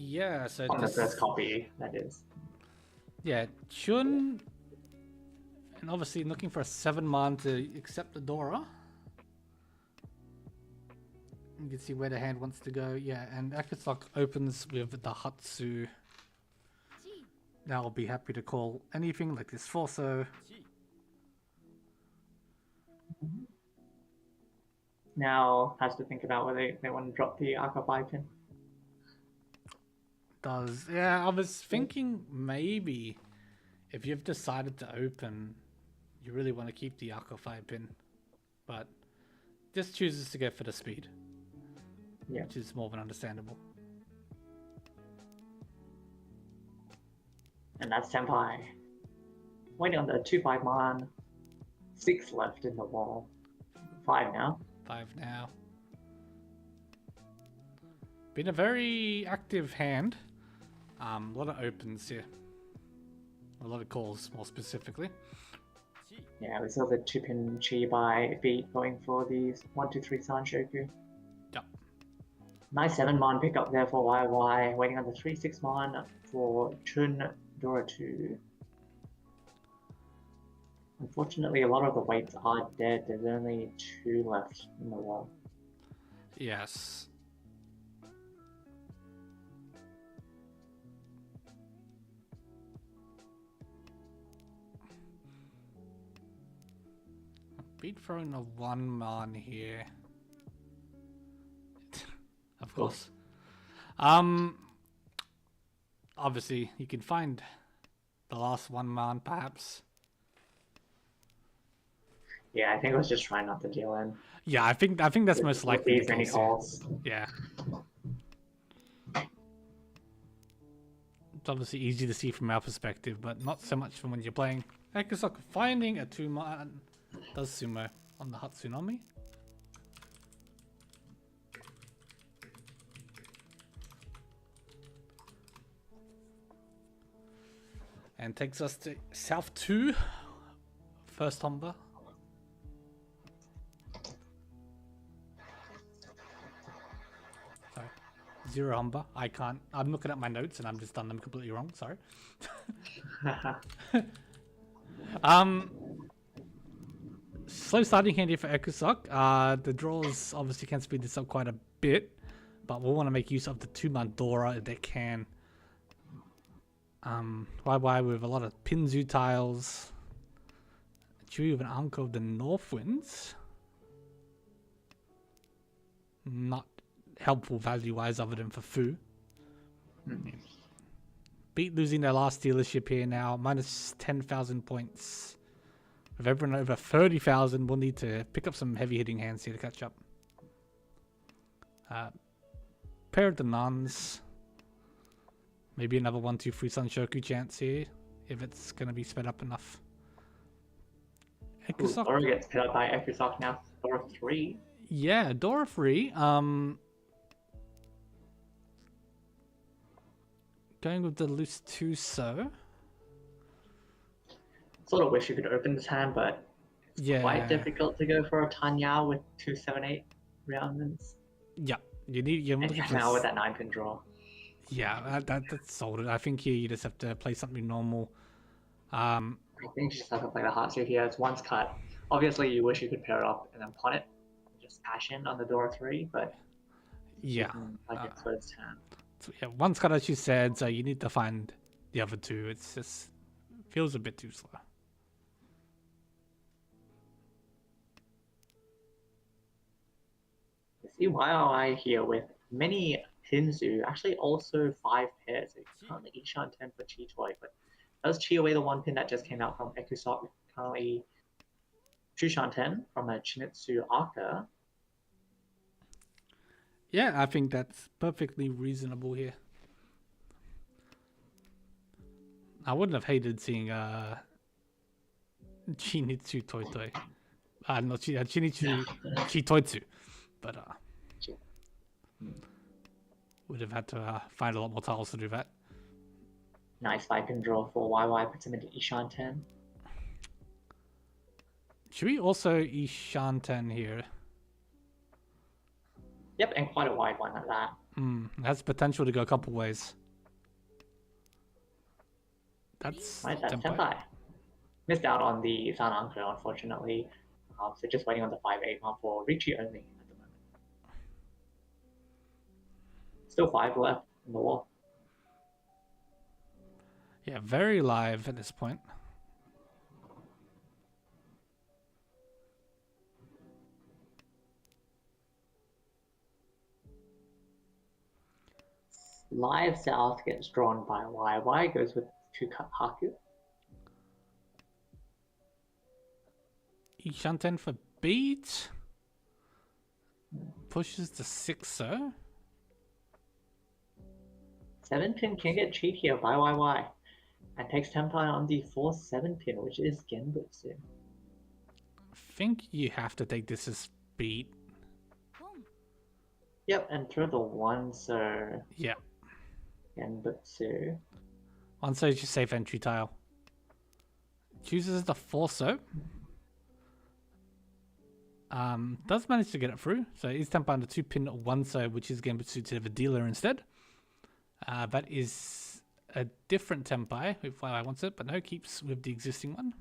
Yeah, so on the first copy, that is. Yeah, Chun, and obviously looking for a 7-man to accept the Dora. You can see where the hand wants to go. Yeah, and Ekasok opens with the Hatsu. Now I'll be happy to call anything like this Forso. Now has to think about whether they want to drop the Aka 5 pin. Yeah, I was thinking maybe if you've decided to open, you really want to keep the Aka 5 pin, but just chooses to go for the speed, which is more than understandable. And that's Senpai. Waiting on the 2-5 man. 6 left in the wall. 5 now. 5 now. Been a very active hand. A lot of opens here. A lot of calls, more specifically. Yeah, we saw the 2-pin Chi by Beat going for these 1, 2, 3 Sanshoku. Yep. Nice 7-man pickup there for YY. Waiting on the 3-6 man for Chun Dora 2. Unfortunately, a lot of the weights are dead. There's only 2 left in the wall. Yes. Beat throwing a 1-man here. Of Cool. course. Obviously, you can find the last 1-man, perhaps. Yeah, I think I was just trying not to deal in. Yeah, I think that's with- most with likely the these many case here. calls. Yeah. It's obviously easy to see from our perspective, but not so much from when you're playing. Ekusok finding a 2-man does sumo on the Hatsunami. And takes us to South 2. First Humber. Sorry. 0 Humber. I can't. I'm looking at my notes and I'm just done them completely wrong. Sorry. Slow starting hand here for Ekusok. The draws obviously can speed this up quite a bit, but we'll want to make use of the 2-man Dora if they can. YY with a lot of Pinzu tiles. Chewy with an Anko of the North Winds. Not helpful value-wise other than for Fu. Beat losing their last dealership here now. Minus 10,000 points. With everyone over 30,000, we'll need to pick up some heavy-hitting hands here to catch up. Pair of the Nuns. Maybe another 1-2 free Sanshoku chance here, if it's going to be sped up enough. Ekusok. Dora gets hit up by Ekusok now. Dora 3. Yeah, Dora free. Going with the loose 2 so. Sort of wish you could open this hand, but it's Yeah. quite difficult to go for a Tanya with 2-7-8 roundments. Yeah, you're And looking for now with that 9-pin draw. Yeah, that's solid. I think here you just have to play something normal. I think you just have to play the heart suit here. It's once cut. Obviously, you wish you could pair it up and then pawn it. Just passion on the Dora 3, but Yeah. like it's first hand. So yeah, one's cut as you said, so you need to find the other 2. It's just feels a bit too slow. You see YOI here with many Pinzu, actually also 5 pairs. It's currently Ishan 10 for Chi Toy, but does Chi away the 1 pin that just came out from Ekusok. Currently Chushan 10 from a Chinitsu Aka. Yeah, I think that's perfectly reasonable here. I wouldn't have hated seeing Chinitsu Toitoi. No, Chinitsu Chitoitsu. But would have had to find a lot more tiles to do that. Nice 5-pin draw for YY, puts him into Ishan 10. Should we also Ishanten here? Yep, and quite a wide one at that. It has potential to go a couple ways. That's Right, that's Senpai. Senpai. Missed out on the San Anko, unfortunately. So just waiting on the 5-8 one for Riichi only at the moment. Still 5 left in the wall. Yeah, very live at this point. Live South gets drawn by YY, goes with 2 cut Haku. Ishanten for beat. Pushes to 6-0. 7-pin can get cheat here by YY. And takes Tempai on the 4-7-pin, which is Genbutsu. I think you have to take this as beat. Yep, and throw the 1, so Yeah. Genbutsu. One stage your safe entry tile. Chooses the 4-so. Does manage to get it through. So he's Tempai on the 2-pin 1-so, which is Genbutsu to the dealer instead. That is a different Tempai if YY wants it, but no, keeps with the existing one.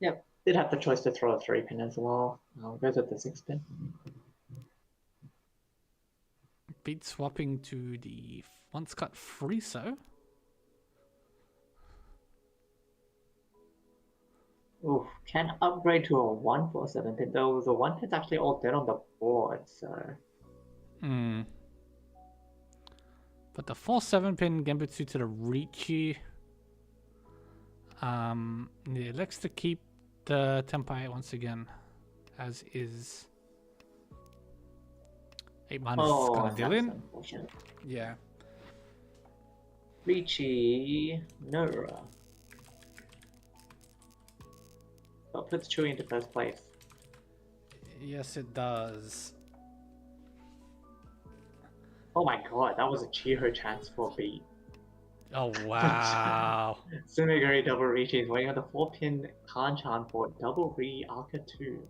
Yep, did have the choice to throw a 3-pin as well. Goes with the 6-pin. Beat swapping to the once cut 3-so. Oof, can upgrade to a 147 pin, though the 1 pin's actually all dead on the board, so... Hmm. But the 4-7 pin Genbutsu to the Riichi. It elects to keep the Tenpai once again, as is. 8 mana is Oh, gonna deal that's in. unfortunate. Yeah. Riichi, Nora. That puts Chewie into first place. Yes, it does. Oh my god, that was a Chiho chance for beat. Oh wow. Sumiguri double Riichi is waiting on the 4-pin Hanchan for double Re Arca 2.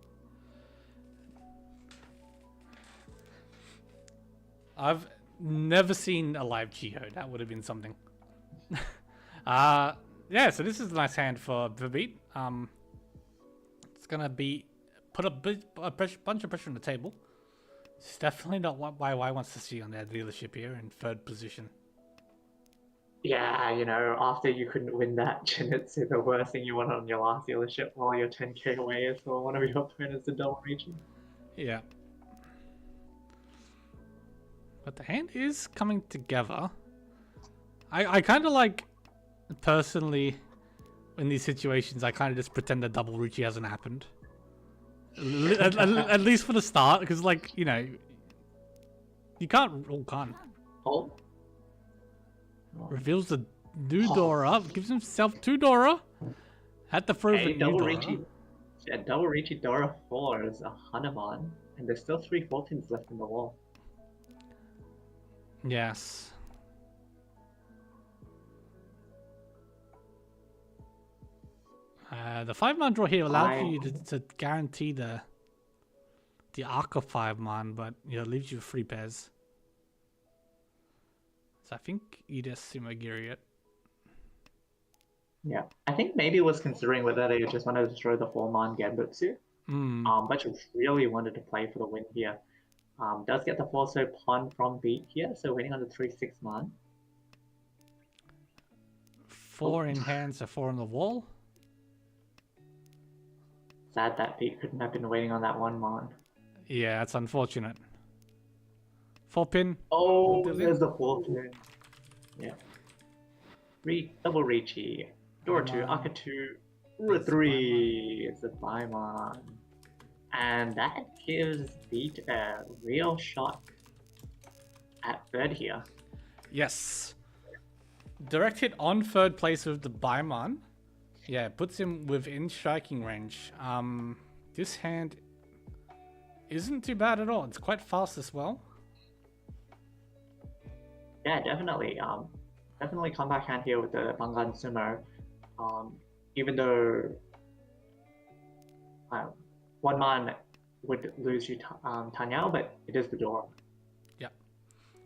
I've never seen a live Chiho. That would have been something. Yeah, so this is a nice hand for beat. It's gonna be put a bunch of pressure on the table. It's definitely not what YY wants to see on their dealership here in third position. Yeah, you know, after you couldn't win that Jinitsu, the worst thing you want on your last dealership while you're 10k away is for one of your opponents to double Riichi. Yeah. But the hand is coming together. I kind of like, personally, in these situations, I kind of just pretend that double Riichi hasn't happened. At least for the start, because, like, you know, you can't. Oh? Reveals the new Dora, gives himself 2 Dora at the throw of a Hey, new double Dora. Riichi. Yeah, double Riichi Dora 4 is a Hanuman, and there's still 3 4-pins left in the wall. Yes. The 5-man draw here allows you to guarantee the Arca 5-man, but you know, leaves you with 3 pairs. So I think you just Sumagiri it. Yeah, I think maybe was considering whether they just wanted to throw the 4-man Genbutsu. But just really wanted to play for the win here. Does get the 4-so pawn from beat here, so winning on the 3-6-man. 4 in hand, so 4 on the wall. Sad that beat couldn't have been waiting on that 1-man. Yeah, that's unfortunate. 4-pin. Oh, Delete. there's the 4-pin. Yeah. Double Riichi. Dora 2, Arca 2, Ura 3. It's a Baiman. And that gives Beat a real shot at third here. Yes. Direct hit on third place with the Baiman. Yeah, puts him within striking range. This hand isn't too bad at all. It's quite fast as well. Yeah, definitely. Definitely comeback hand here with the Bangan Sumo. Even though 1-man would lose you Tanyao, but it is the Dora. Yeah.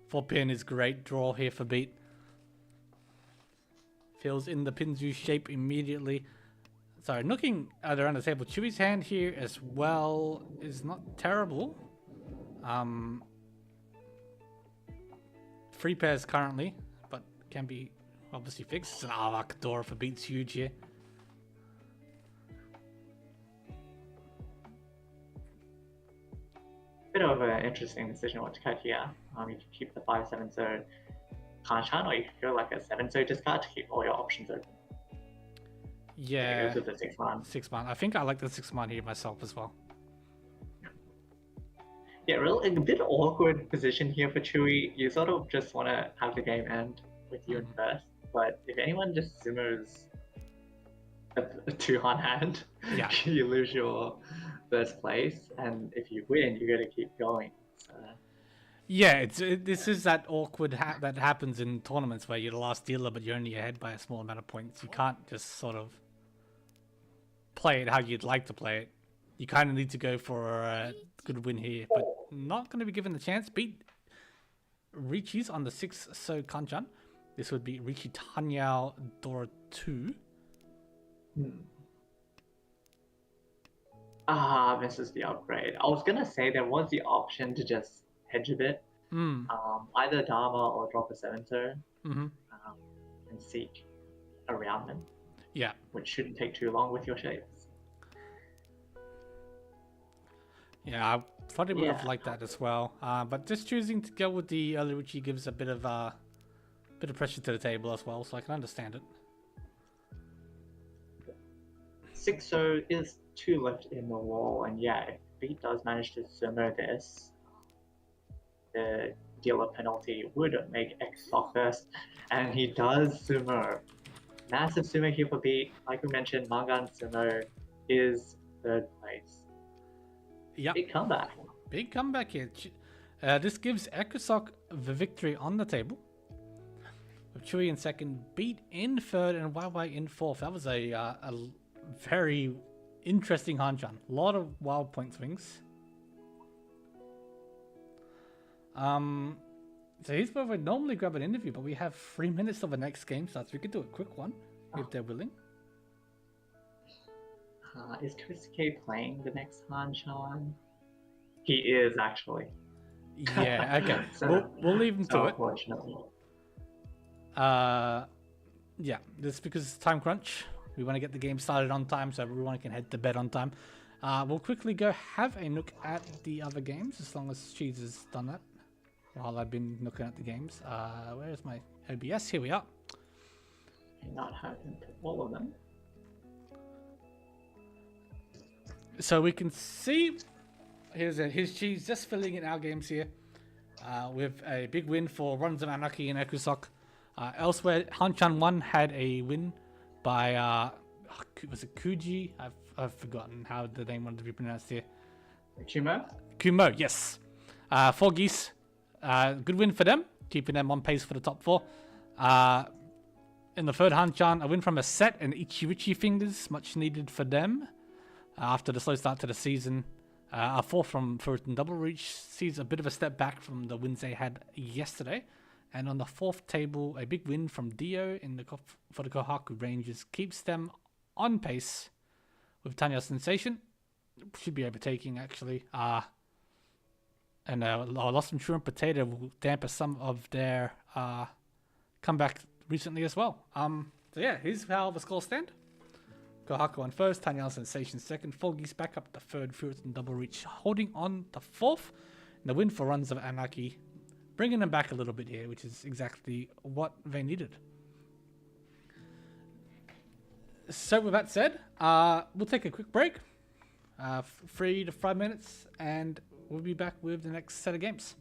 4-pin is great draw here for beat. Fills in the Pinzu shape immediately. Sorry, looking at around the table, Chewie's hand here as well is not terrible. 3 pairs currently, but can be obviously fixed. It's an Arak Dora for beat's huge here. Bit of an interesting decision what to cut here. You can keep the 5-7-so Hanchan, or you can go like a 7-so discard to keep all your options open. Yeah. It goes with the 6-man. 6-man. I think I like the 6-man here myself as well. Yeah, really a bit awkward position here for Chewie. You sort of just want to have the game end with you in first, but if anyone just Sumos a 2-han hand, Yeah. you lose your first place, and if you win, you got to keep going. So... Yeah, this is that awkward that happens in tournaments where you're the last dealer, but you're only ahead by a small amount of points. You can't just sort of play it how you'd like to play it. You kind of need to go for a good win here, but not going to be given the chance. Beat Riichi's on the 6-so Kanchan. This would be Riichi Tanyao Dora 2. Misses the upgrade. I was gonna say there was the option to just hedge a bit. Either Dharma or drop a 7-so and seek around them. Yeah. Which shouldn't take too long with your shapes. Yeah, I probably would have Yeah. liked that as well. But just choosing to go with the early Riichi gives a bit of pressure to the table as well, so I can understand it. 6-0 is 2 left in the wall, and yeah, if B does manage to sumo this, the dealer penalty would make X sock first, and he does sumo. Massive sumo here for B. Like we mentioned, Mangan sumo is third place. Yep, Big comeback. big comeback here. This gives Ekosok the victory on the table. With Chui in second, Beat in third, and YY in fourth. That was a very interesting Hanchan. A lot of wild point swings. So here's where we normally grab an interview, but we have 3 minutes till the next game starts. We could do a quick one if they're willing. Is Kosuke playing the next Hanchan? He is actually. Yeah, okay. So- we'll leave him So to it. unfortunately. Yeah, this is because it's time crunch. We want to get the game started on time so everyone can head to bed on time. We'll quickly go have a look at the other games as long as Cheese has done that while I've been looking at the games. Where's my OBS? Here we are. Not having all of them. So we can see here's Cheese just filling in our games here with a big win for Runs of Anarchy and Ekusok. Elsewhere, Hanchan 1 had a win by, was it Kuji? I've forgotten how the name wanted to be pronounced here. Kumo, yes. 4 Geese, good win for them, keeping them on pace for the top 4. In the third Hanchan, a win from a set and Ichirichi Fingers, much needed for them. After the slow start to the season, a 4 from First and Double Reach sees a bit of a step back from the wins they had yesterday. And on the 4th table, a big win from Dio for the Kohaku Rangers keeps them on pace with Tanya Sensation. Should be overtaking, actually. And a loss from True and Potato will dampen some of their comeback recently as well. So yeah, here's how the scores stand. Kohaku on first, Tanya Sensation second, Foggy's back up the third, First and Double Reach holding on the 4th. And the win for Runs of Anarchy, bringing them back a little bit here, which is exactly what they needed. So with that said, we'll take a quick break, 3 to 5 minutes, and we'll be back with the next set of games.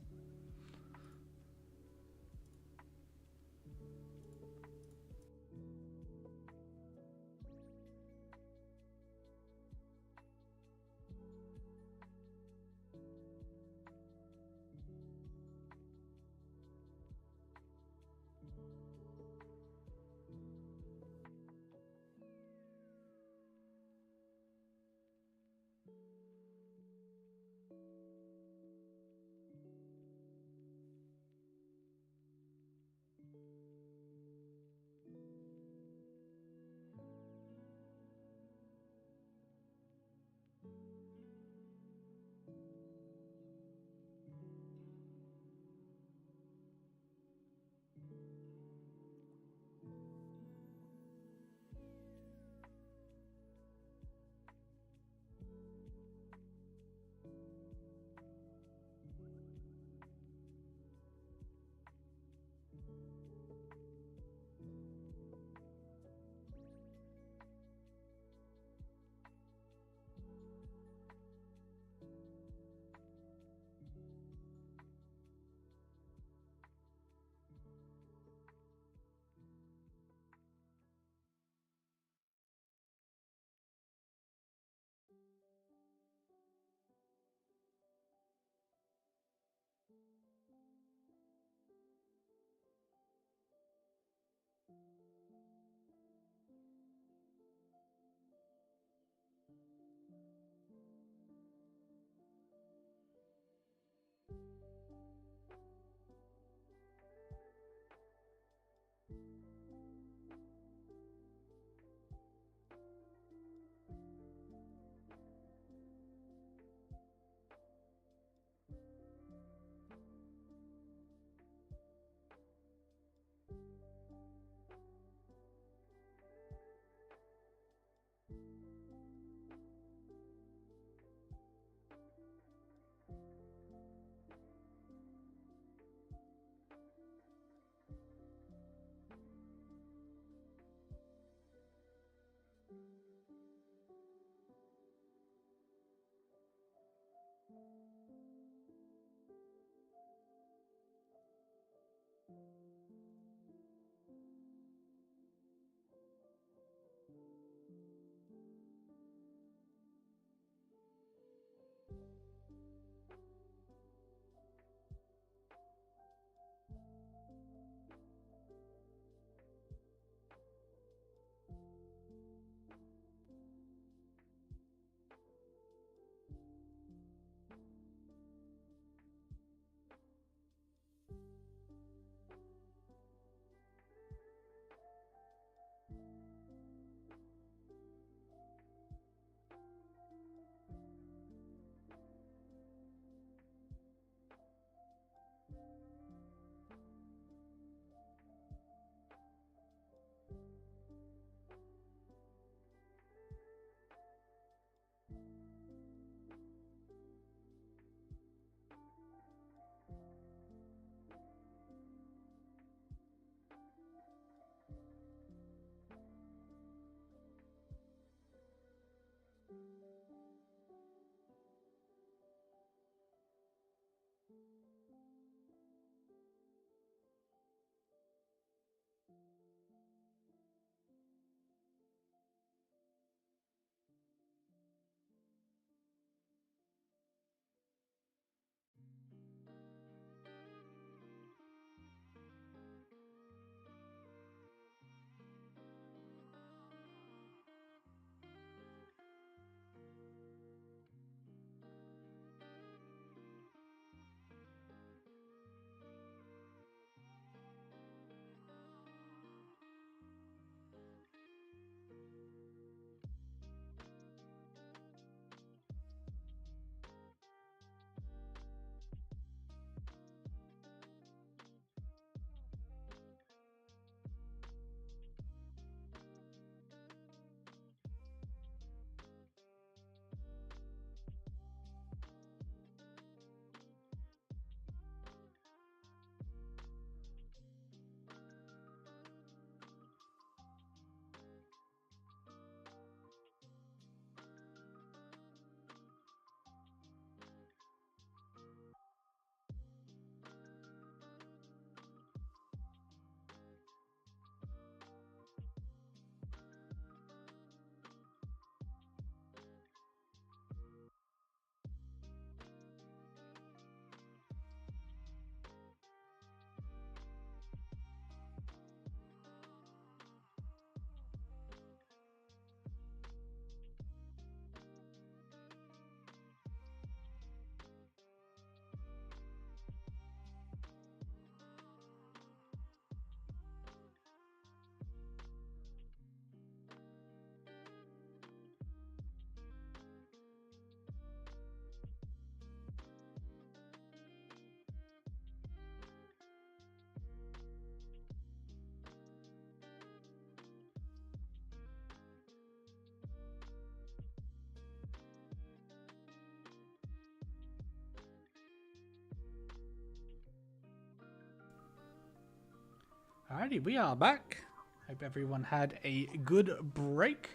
Alrighty, we are back. Hope everyone had a good break.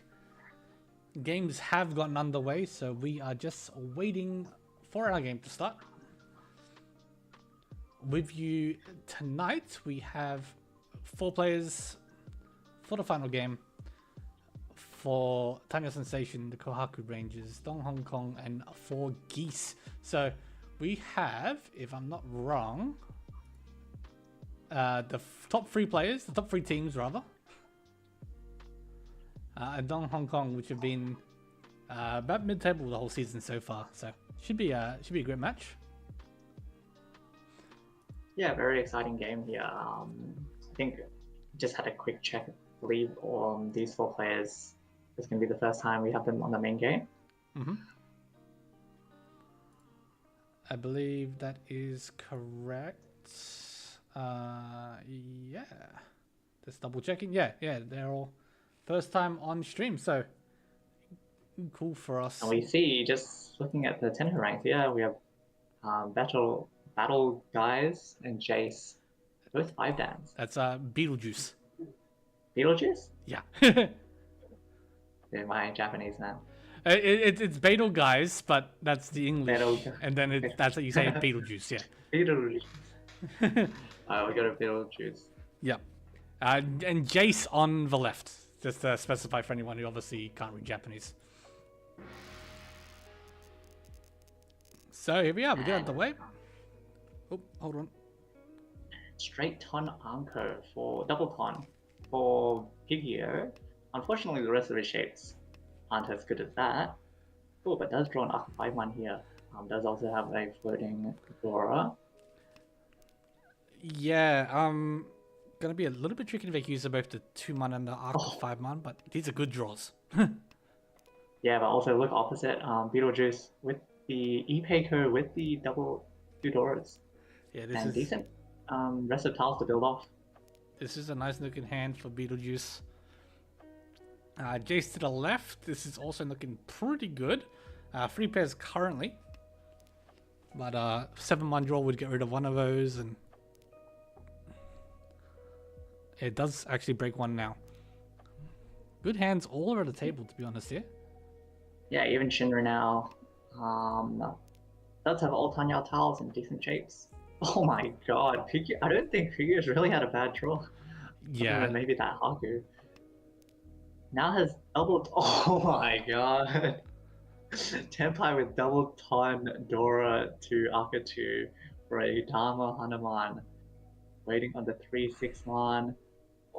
Games have gotten underway, so we are just waiting for our game to start. With you tonight, we have 4 players for the final game for Tanya Sensation, the Kohaku Rangers, Dong Hong Kong, and 4 Geese. So we have, if I'm not wrong, the top 3 players, the top 3 teams rather, and Dong Hong Kong, which have been about mid-table the whole season so far. So should be a great match. Yeah, very exciting game here. I think just had a quick check. I believe these 4 players, it's going to be the first time we have them on the main game. Mm-hmm. I believe that is correct. Yeah. Just double checking. Yeah, they're all first time on stream, so cool for us. And we see, just looking at the Tenho ranks here, we have Battle Guys and Jace, both 5 dans. That's Beetlejuice. Beetlejuice? Yeah. Yeah, my Japanese man. It's Beetle Guys, but that's the English, Beetle. and then that's what you say, Beetlejuice. Yeah. Beetlejuice. We got a Beetlejuice. Yep. And Jace on the left, just to specify for anyone who obviously can't read Japanese. So here we are, we get out the way. Oh, hold on. Straight ton Anko for double ton for Gigio. Unfortunately, the rest of his shapes aren't as good as that. Oh, but does draw an Arc 5-1 here. Does also have a floating Dora. Yeah, gonna be a little bit tricky if they use both the 2-man and the Arc 5-man, but these are good draws. Yeah, but also look opposite. Beetlejuice with the E-Payco with the double 2 Doras. Yeah, this and is decent rest of tiles to build off. This is a nice looking hand for Beetlejuice. Jace to the left. This is also looking pretty good. 3 pairs currently, but 7-man draw would get rid of one of those, and it does actually break one now. Good hands all over the table, to be honest here. Yeah, even Shinra now does have all Tanya tiles in decent shapes. Oh my god, I don't think Figure's really had a bad draw. Yeah. Maybe that Haku. Now has double. Oh my god. Tenpai with double ton Dora to Aka 2 for a Dharma Hanuman. Waiting on the 3-6-man.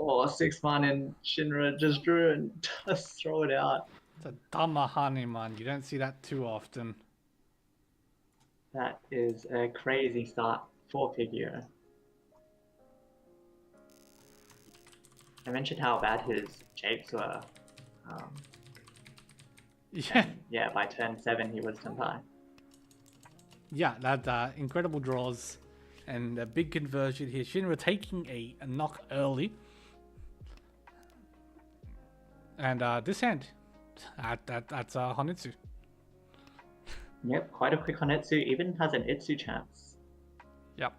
Oh, 6-man and Shinra just drew and just throw it out. It's a Dharma Hanuman. You don't see that too often. That is a crazy start for Figure. I mentioned how bad his shapes were. Yeah, by turn 7 he was Tenpai. Yeah, that incredible draws and a big conversion here. Shinra taking a knock early. And this hand, that's Honitsu. Yep, quite a quick Honetsu, even has an Itsu chance. Yep.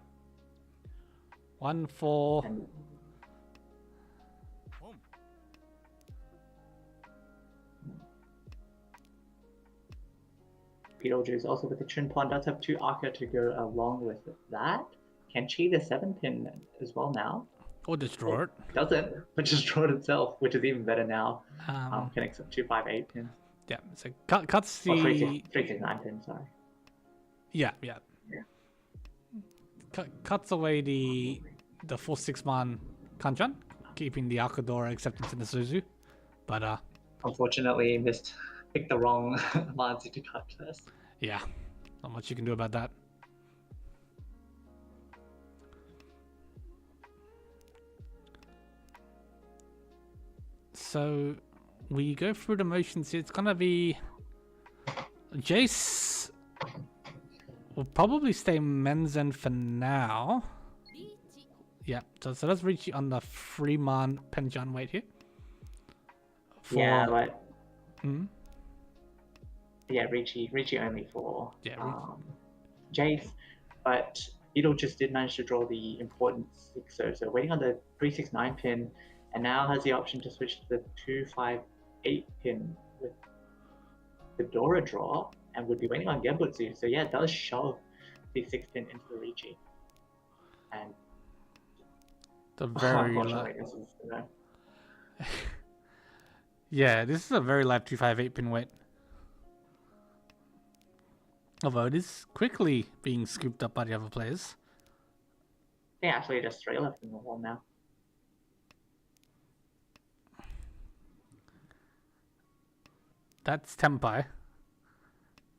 1-4. And Beetlejuice also with the Chunpon does have 2 Aka to go along with that. Can Chi the 7-pin as well now? Or destroy it. Doesn't, but just draw it itself, which is even better now. Connects up 2, 5, 8 pins. Yeah, so cuts the... 3, 6, 9 pins, sorry. Yeah. Cuts away the 4-6-man Kanchan, keeping the Akadora acceptance in the Suzu. But unfortunately, picked the wrong Manzi to cut first. Yeah, not much you can do about that. So we go through the motions here. It's gonna be Jace will probably stay men's end for now. Riichi. Yeah, so that's Riichi on the 3-man Penjan weight here. Yeah, but Hmm? yeah, Riichi only for Yeah, Jace, but Beetle just did manage to draw the important 6-0, so waiting on the 369 pin, and now has the option to switch to the 258 pin with the Dora draw, and would be waiting on Genbutsu. So yeah, it does shove the 6 pin into the Riichi. And The very unfortunately, this is yeah, this is a very live 258 pin wait. Although it is quickly being scooped up by the other players. I think actually just 3 left in the wall now. That's Tempai.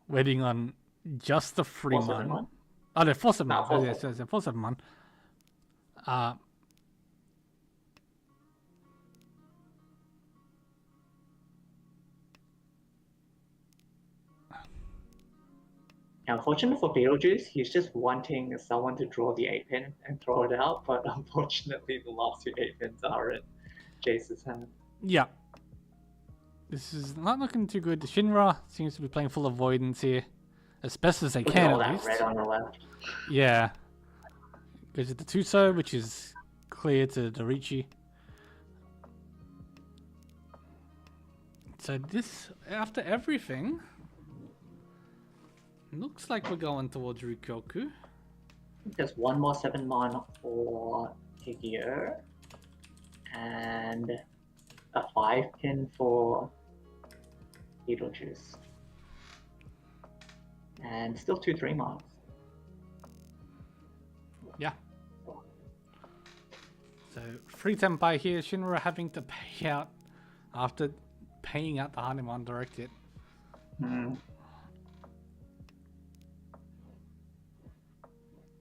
Waiting on just the 3-man. 471? Oh, no, 4-7-man. No, Oh, yes, 4-7-man. Unfortunately for Beetlejuice, he's just wanting someone to draw the 8 pin and throw it out, but unfortunately the last 2 8 pins are in Jace's hand. Yeah. This is not looking too good. Shinra seems to be playing full avoidance here. As best as they Look can, at all at that least. red on the left. Yeah. Goes to the Tuso, which is clear to the Riichi. So this, after everything, looks like we're going towards Rikyoku. There's one more 7-man for Higio, and a 5 pin for Beetlejuice. And still 2 3-mans. Yeah. So free Tempai here, Shinra having to pay out after paying out the Hanuman direct hit.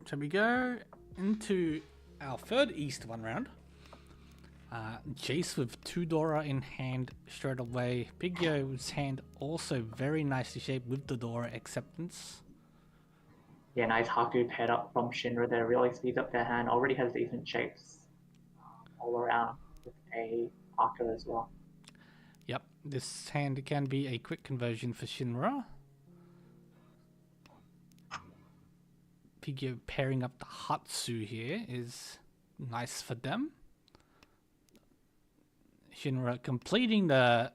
So we go into our third East 1 round. Jace with 2 Dora in hand straight away. Big Yo's hand also very nicely shaped with the Dora acceptance. Yeah, nice Haku paired up from Shinra there. Really speeds up their hand. Already has decent shapes all around with a Haku as well. Yep, this hand can be a quick conversion for Shinra. Pigyo pairing up the Hatsu here is nice for them. Shinra completing the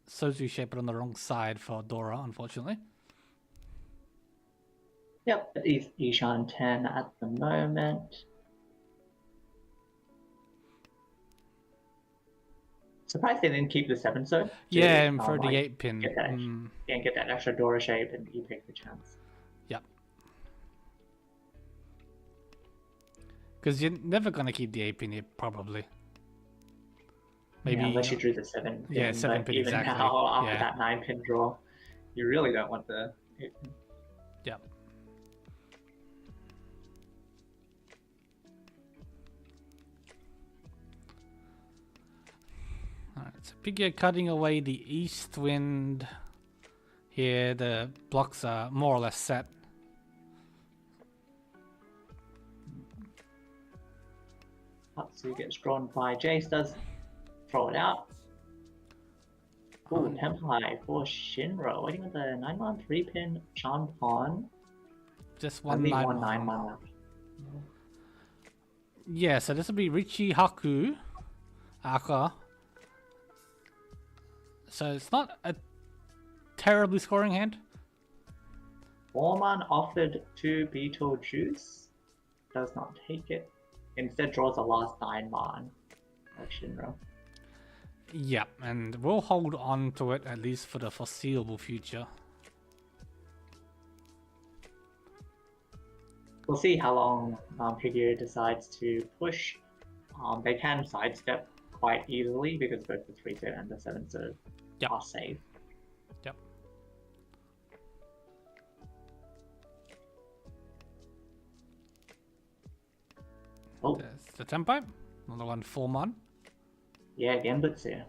Sozu shape but on the wrong side for Dora, unfortunately. Yep, it is Ishan 10 at the moment. Surprised they didn't keep the 7 so. Yeah, and for the 8 pin. Get that, get that extra Dora shape and you take the chance. Yep. Because you're never going to keep the 8 pin here, probably. Maybe Yeah, unless you drew the 7 pin. Yeah, 7 pin, even exactly. now, after Yeah. that 9 pin draw, you really don't want the 8 pin. Yep. Alright, so Piggy cutting away the east wind. Here the blocks are more or less set. Hatsu gets drawn by Jace, does throw it out. Ooh, Tempai for Shinra, waiting with the 9-man 3-pin Charmed Pawn. Just one Only 9 one 9-man left. Yeah, so this will be Riichi Haku Aka. So it's not a terribly scoring hand. 4-man offered to Beetlejuice. Does not take it. Instead draws the last 9-man of Shinra. Yeah, and we'll hold on to it at least for the foreseeable future. We'll see how long Higio decides to push. They can sidestep quite easily because both the 3-0 and the 7-0 Yep. are safe. Yep. Oh, There's the Tempai. Another one 4-man. yeah, Genbutsu.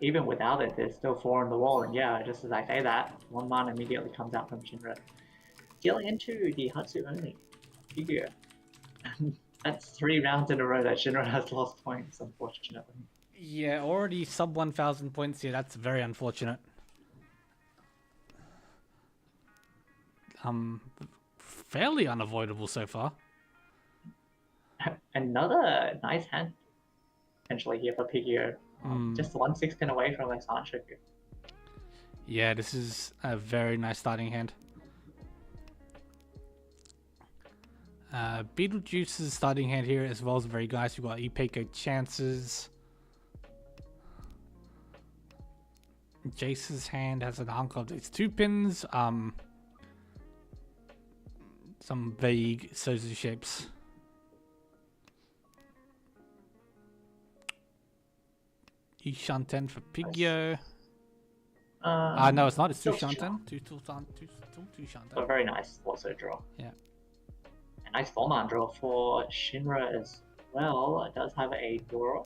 Even without it, there's still 4 on the wall, and yeah, just as I say that, 1-man immediately comes out from Shinra. Dealing into the Hatsu only. Higio. That's 3 rounds in a row that Shinra has lost points, unfortunately. Yeah, already sub 1,000 points here. That's very unfortunate. fairly unavoidable so far. Another nice hand potentially here for Pigio. Just 1 6-pin away from this Hanshoku. Yeah, this is a very nice starting hand. Beetlejuice's starting hand here as well is very nice. You've got Ipeco chances. Jace's hand has an hunk of its 2 pins. Some vague Sozu shapes. Shanten for Pigio. No, it's not. It's 2 Shanten. 2 Shanten. A very nice also draw. Yeah. A nice Forman draw for Shinra as well. It does have a Dora.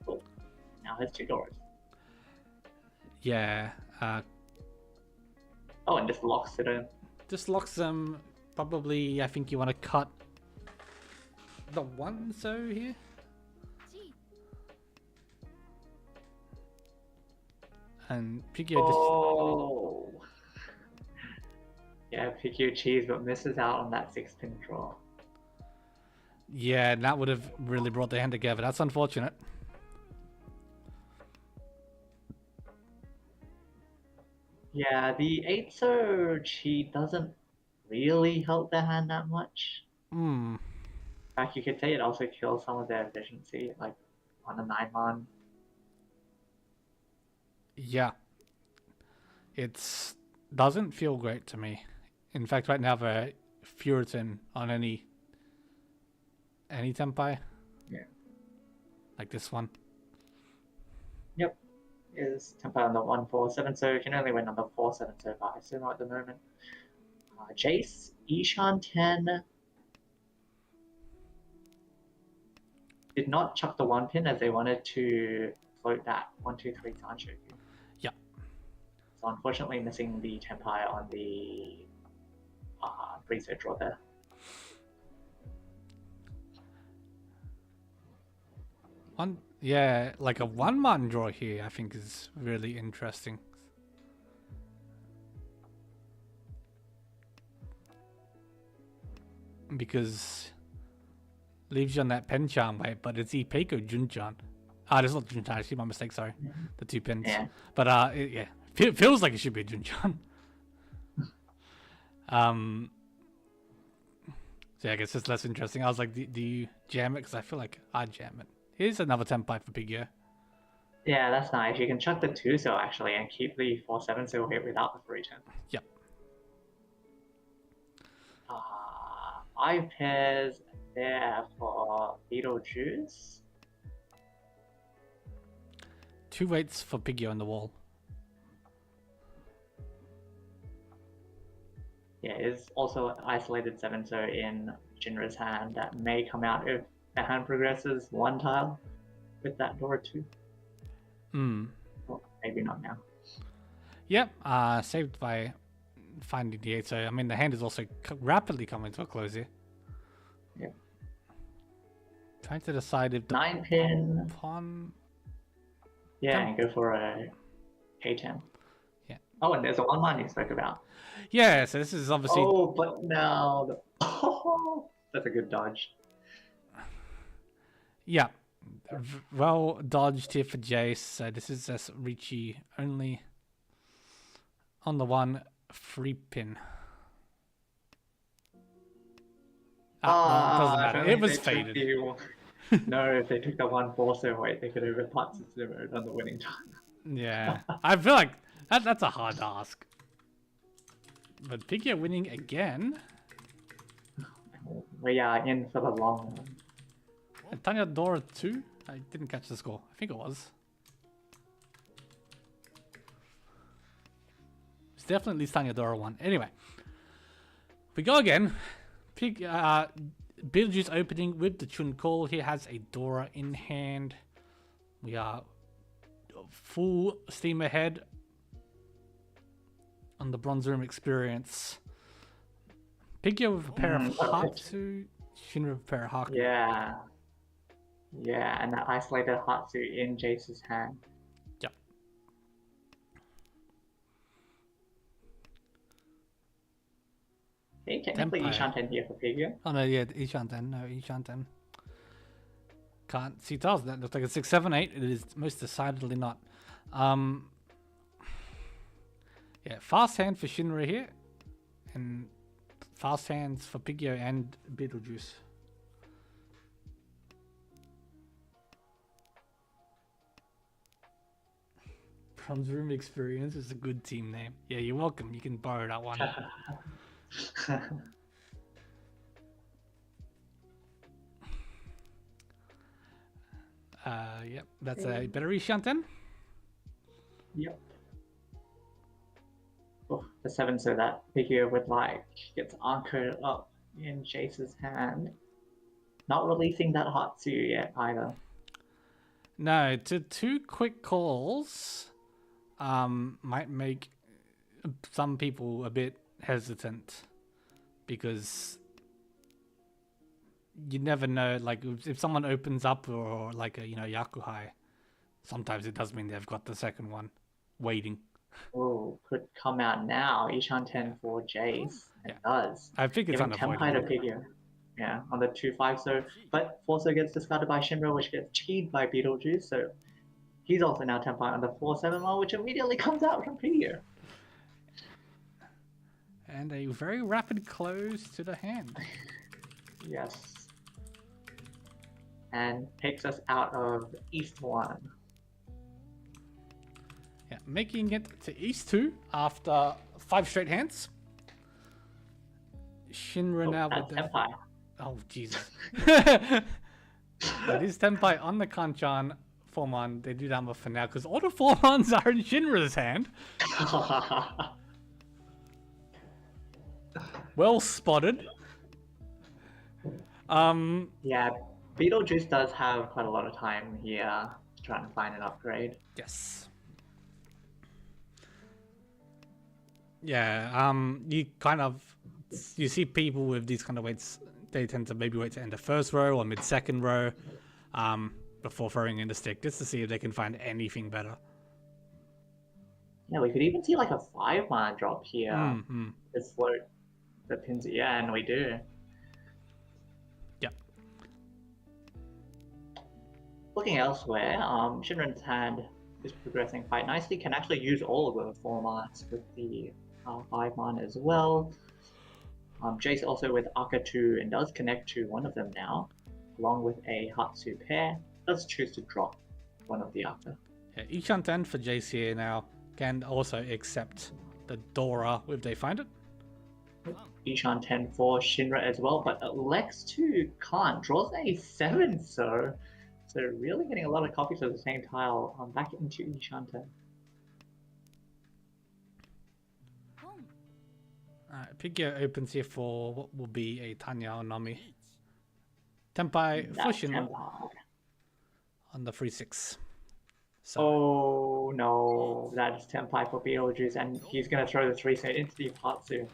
Oh, now has 2 Doras. Yeah. Oh, and just locks it in. Just locks them. Probably, I think you want to cut the 1 so here. And Pigio Oh. Yeah, Pigio cheese, but misses out on that 6-pin draw. Yeah, that would have really brought the hand together. That's unfortunate. Yeah, the 8-so cheat doesn't really help their hand that much. In fact, you could say it also kills some of their efficiency, like on a 9-man. Yeah. It doesn't feel great to me. In fact, right now, the Furiton on any Tempai. Yeah. Like this one. Yep. Is Tempai on the 1-4-7, so you can only win on the 4-7 so far, I assume at the moment. Jace, Ishan 10 did not chuck the 1 pin as they wanted to float that 1-2-3 Tanshoku. Yeah. So unfortunately missing the Tempai on the research draw there. Yeah, like a 1-man draw here I think is really interesting. Because leaves you on that pen charm way, but it's Ipeco Junchan. It's not Junchan, actually, my mistake, sorry. The 2 pins. Yeah. But yeah, feels like it should be Junchan. So yeah, I guess it's less interesting. I was like, do you jam it? Because I feel like I'd jam it. Here's another Tempai for Pigio. Yeah, that's nice. You can chuck the 2-so actually and keep the 4-7-so hit without the 3-10. Yep. 5 pairs there for Beetlejuice. 2 weights for Pigio on the wall. Yeah, is also isolated 7-so in Shinra's hand that may come out if the hand progresses 1 tile with that Dora 2. Well, maybe not now. Yep, saved by finding the 8-so. I mean, the hand is also rapidly coming to a close here. Yep. Trying to decide if the 9-pin pawn... Yeah, and go for a K10. Yeah. Oh, and there's a 1-man you spoke about. Yeah, so this is obviously... Oh, but now... Oh, that's a good dodge. Yeah. Well dodged here for Jace. So this is just Riichi only on the 1 free pin. Doesn't matter. It was faded. No, if they took the 1-4-so weight, they could have over on the winning time. Yeah. I feel like that's a hard ask. But Pigio winning again. We are in for the long run. And Tanya Dora 2? I didn't catch the score. I think it was. It's definitely at least Tanya Dora 1. Anyway. We go again. Beetlejuice opening with the Chun Call. He has a Dora in hand. We are full steam ahead on the Bronze Room experience. Pigio with a pair of Hatsu, Shinra with a pair of Haku. Yeah. Yeah, and that isolated Hatsu in Jace's hand. Yep. Okay, technically Tenpai. Ishan 10 here for figure. Oh no, yeah, Ishanten. No, Ishanten. Can't see tiles. That looks like a 6, 7, 8. It is most decidedly not. Yeah, fast hand for Shinra here, and fast hands for Pigio and Beetlejuice. Bronze Room Experience is a good team name. Yeah, you're welcome. You can borrow that one. Yep, that's a better Ishanten. Yep. Oh, the 7, so that figure would like gets anchored up in Jace's hand. Not releasing that Hatsu yet either. No, to 2 quick calls might make some people a bit hesitant because you never know, like if someone opens up or like a Yakuhai, sometimes it does mean they've got the second one waiting. Oh, could come out now. Ishan 10 for Jace. It does. I think it's Giving Tenpai unavoidable. to figure. Yeah, on the 2-5, so but also gets discarded by Shinra, which gets cheated by Beetlejuice, so he's also now Tenpai on the 4-7 one, which immediately comes out from figure. And a very rapid close to the hand. Yes. And takes us out of East 1. Yeah, making it to East 2 after 5 straight hands. Shinra now with That's the... Tenpai. Oh, Jesus. That is Tenpai on the Kanchan Formon. They do that for now because all the Formons are in Shinra's hand. Well spotted. Yeah, Beetlejuice does have quite a lot of time here trying to find an upgrade. Yes. Yeah, you see people with these kind of weights, they tend to maybe wait to end the first row or mid-second row before throwing in the stick, just to see if they can find anything better. Yeah, we could even see like a 5-man drop here. Mm-hmm. This float the pins, yeah, and we do. Yep. Looking elsewhere, Shinran's hand is progressing quite nicely, can actually use all of the formats with the 5-man as well. Jace also with Aka 2 and does connect to one of them now, along with a Hatsu pair. Does choose to drop one of the Aka. Yeah, Ishanten for Jace here now can also accept the Dora if they find it. Ishan 10 for Shinra as well, but Lex 2 can't. Draws a 7, so really getting a lot of copies of the same tile back into Ishan 10. Pigio opens here for what will be a Tanya Onami. Tenpai for Shinra on the 3-6. So, oh no, that is Tenpai for Beetlejuice, and he's going to throw the 3-set into the Ipatsu.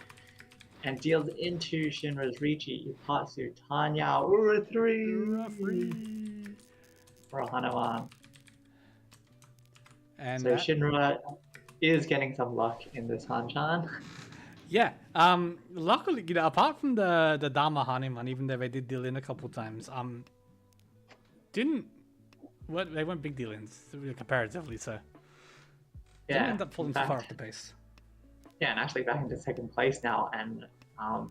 And deals into Shinra's Riichi, Ipatsu, Tanya, Ura 3! For Hanuman. and So Shinra is getting some luck in this Hanchan. yeah, luckily, apart from the Dharma Hanuman, even though they did deal in a couple times, they weren't big deal-ins, comparatively, so didn't end up falling too far off the base. Yeah, and actually back into second place now, and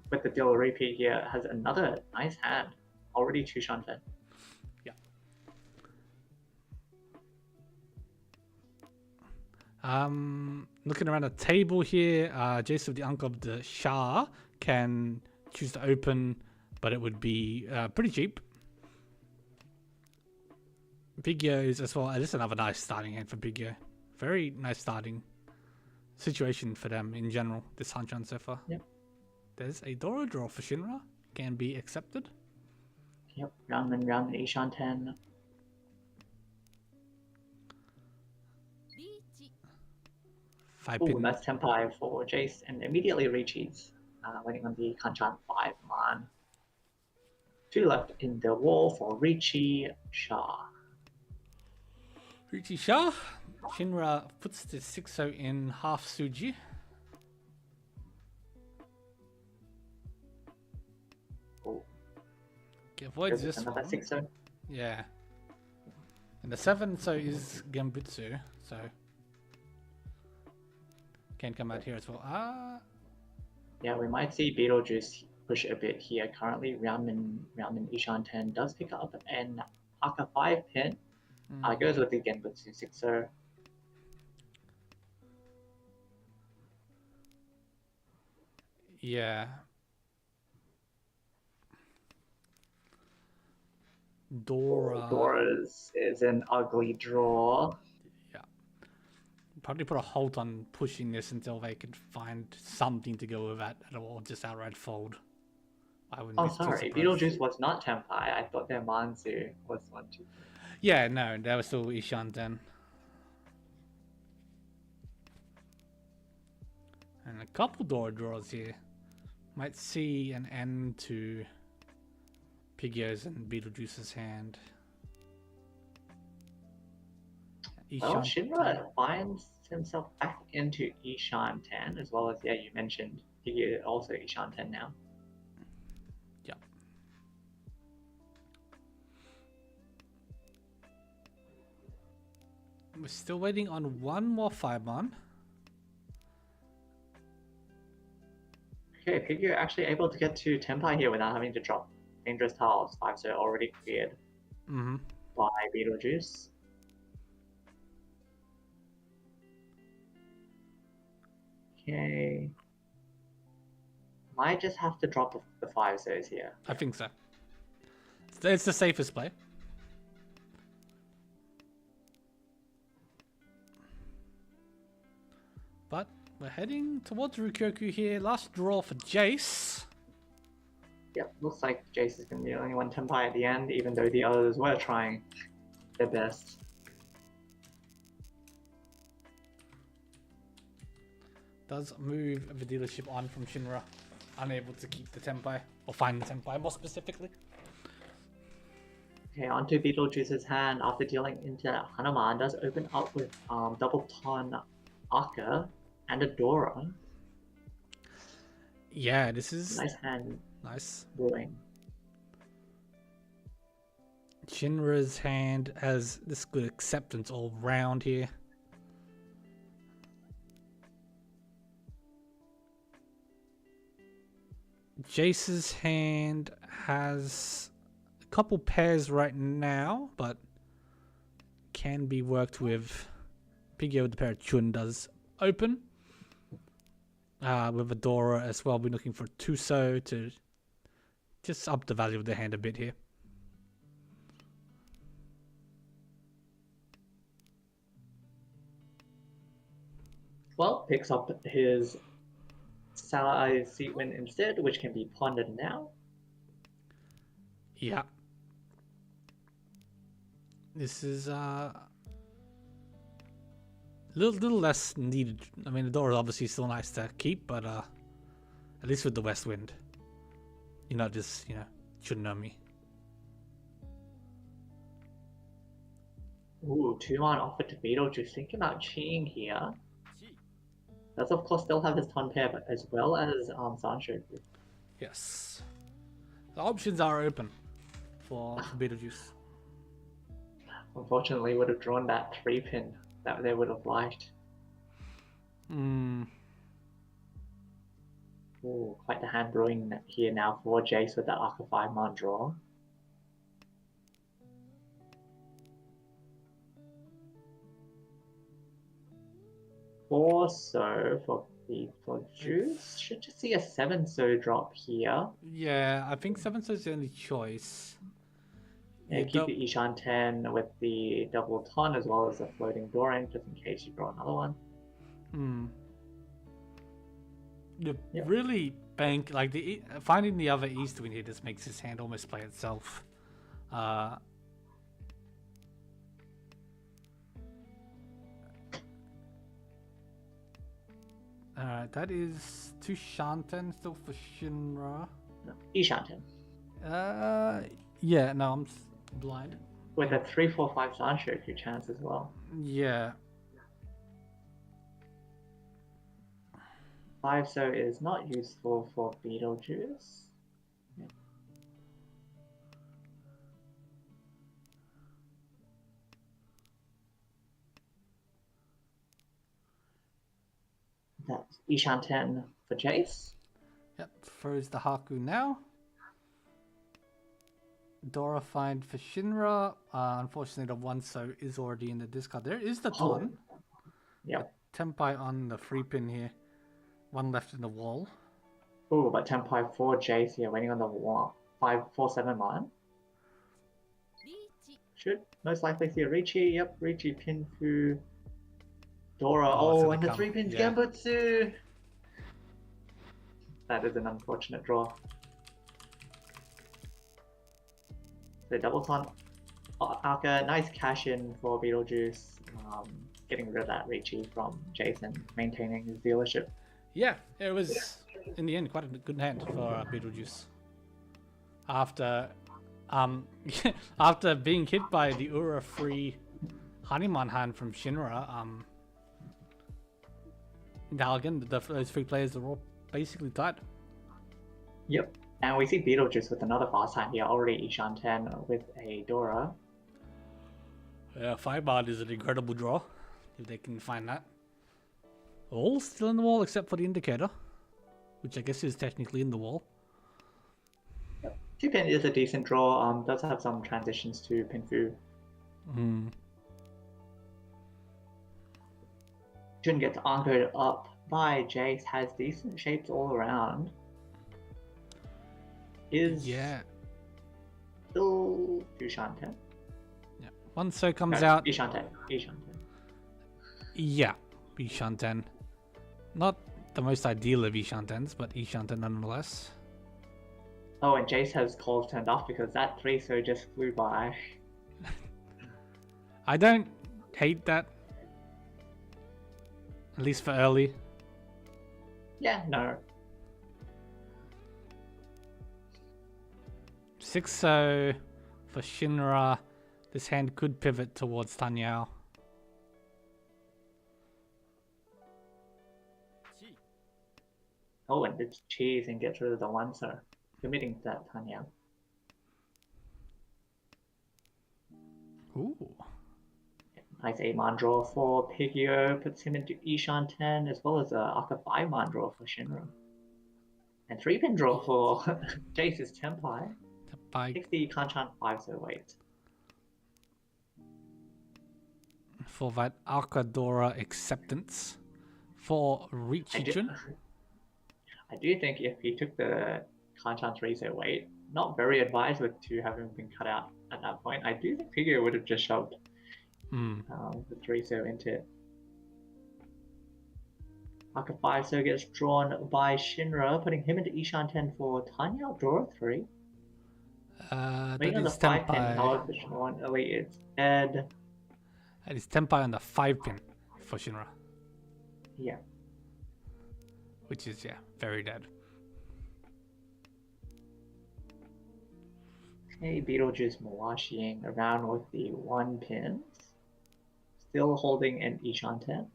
with the deal repeat here, has another nice hand. Already 2 Shanten. Yeah. Looking around the table here, Jace with the Uncle of the Shah can choose to open, but it would be pretty cheap. Pigio is as well. This is another nice starting hand for Pigio. Very nice starting situation for them in general, this Hanchan so far. Yep. There's a Dora draw for Shinra. Can be accepted. Yep, round and round Ishan 10. Riichi. 5 Ooh, pin. that's Tenpai for Jace, and immediately Riichi's waiting on the Kanchan 5-man. 2 left in the wall for Riichi Shah. Riichi Shah. Shinra puts the 6-0 in half Suji. avoids There's this another one. 6-0. Yeah. And the 7 so is Gambutsu, so can come out here as well. Yeah, we might see Beetlejuice push a bit here. Currently, Ramen Ishan 10 does pick up an Aka 5 pin. Goes with the Genbutsu 6-0. Yeah. Dora's is an ugly draw. Yeah. Probably put a halt on pushing this until they can find something to go with that, or just outright fold. I wouldn't Oh, be too sorry. surprised. Beetlejuice was not Tenpai. I thought their Manzu was 1, 2, 3. Yeah, no, that was still Ishan then. And a couple door draws here. Might see an end to Pigio's and Beetlejuice's hand. Well, Ishan Shinra finds himself back into Ishan 10, as well as, yeah, you mentioned Higgy also Ishan 10 now. Yep. We're still waiting on one more Firebomb. Okay, Piggy actually able to get to Tenpai here without having to drop dangerous tiles. 5-0 already cleared by Beetlejuice. Okay. Might just have to drop the 5-0s here. I think so. It's the safest play. But we're heading towards Rukyoku here. Last draw for Jace. Yep, looks like Jace is going to be the only one Tenpai at the end, even though the others were trying their best. Does move the dealership on from Shinra. Unable to keep the Tenpai, or find the Tenpai more specifically. Okay, onto Beetlejuice's hand after dealing into Hanuman. Does open up with double ton Aka and a Dora. Yeah, this is Nice hand nice. brewing. Shinra's hand has this good acceptance all round here. Jace's hand has a couple pairs right now, but can be worked with. Piggy with the pair of Chun does open. With Adora as well, we're looking for Tuso to just up the value of the hand a bit here. Well, picks up his Salai Seatman instead, which can be pondered now. Yeah. This is little less needed. I mean, the door is obviously still nice to keep, but at least with the West Wind, you're not just, Tsunami. Ooh, 2-on offer to Beetlejuice. Thinking about cheating here. Does of course still have his Ton pair, but as well as Sancho. Yes. The options are open for Beetlejuice. Unfortunately, would have drawn that 3-pin that they would have liked. Ooh, quite the hand brewing here now for Jace with that Aka 5-man draw. So for Juice, should just see a 7-so drop here. Yeah, I think 7 is the only choice. Yeah, keep the Ishan 10 with the double ton as well as a floating Doran, just in case you draw another one. You really bank, like, finding the other East Wind here just makes his hand almost play itself. Alright, that is 2 Shanten still for Shinra. No, Ishan 10. Yeah, no, I'm blind. With a 3-4-5 Sanshoku chance as well. Yeah. 5-so is not useful for Beetlejuice. That's Ishan 10 for Jace. Yep, throws the Haku now. Dora find for Shinra. Unfortunately, the one so is already in the discard. There is the Ton. Yep. Tempai on the 3-pin here. One left in the wall. Ooh, but Tenpai for Jace here, waiting on the wall. 5-4-7 line. リーチ Should most likely see a Riichi. Yep, Riichi Pinfu. Dora. Oh, it's Oh, gonna and the come. 3-pins Yeah. Gambutsu. That is an unfortunate draw. So double ton Aka, nice cash in for Beetlejuice. Getting rid of that Riichi from Jason, maintaining his dealership. Yeah, it was in the end quite a good hand for Beetlejuice. After after being hit by the Ura free Hanuman hand from Shinra, now again those three players are all basically tied. Yep. And we see Beetlejuice with another fast hand here, already Ishan 10 with a Dora. Yeah, 5-bar is an incredible draw if they can find that. All still in the wall except for the indicator, which I guess is technically in the wall. 2-pin is a decent draw, does have some transitions to Pinfu. Jun gets anchored up by Jace, has decent shapes all around. Is still Ishan 10. Yeah, one so comes No, out. Ishan 10. Yeah, Ishan 10. Not the most ideal of Ishan 10s, but Ishan 10 nonetheless. Oh, and Jace has calls turned off because that 3 so just flew by. I don't hate that. At least for early. Yeah, no. 6-0 for Shinra. This hand could pivot towards Tanyao. チ Oh, and it's cheese and gets rid of the 1 so. Committing to that Tanya. Ooh. Nice 8-man draw for Pigio, puts him into Ishan 10, as well as a Aka 5-man draw for Shinra. And 3-pin draw for Jace's Tempai. By 60 Kanchan 5 so wait. for that Arkadora acceptance for Riichi. I do think if he took the Kanchan 3 so wait, not very advised with 2 having been cut out at that point. I do think Pigio would have just shoved the 3 so into it. Aka 5 so gets drawn by Shinra, putting him into Ishan 10 for Tanya. Draw 3. Waiting on the 5-pin, however, Sean Ellie is dead. That is Tempai on the 5-pin for Shinra. Yeah. Which is, yeah, very dead. Okay, Beetlejuice Mawashiing around with the 1-pins. Still holding an Ishan 10.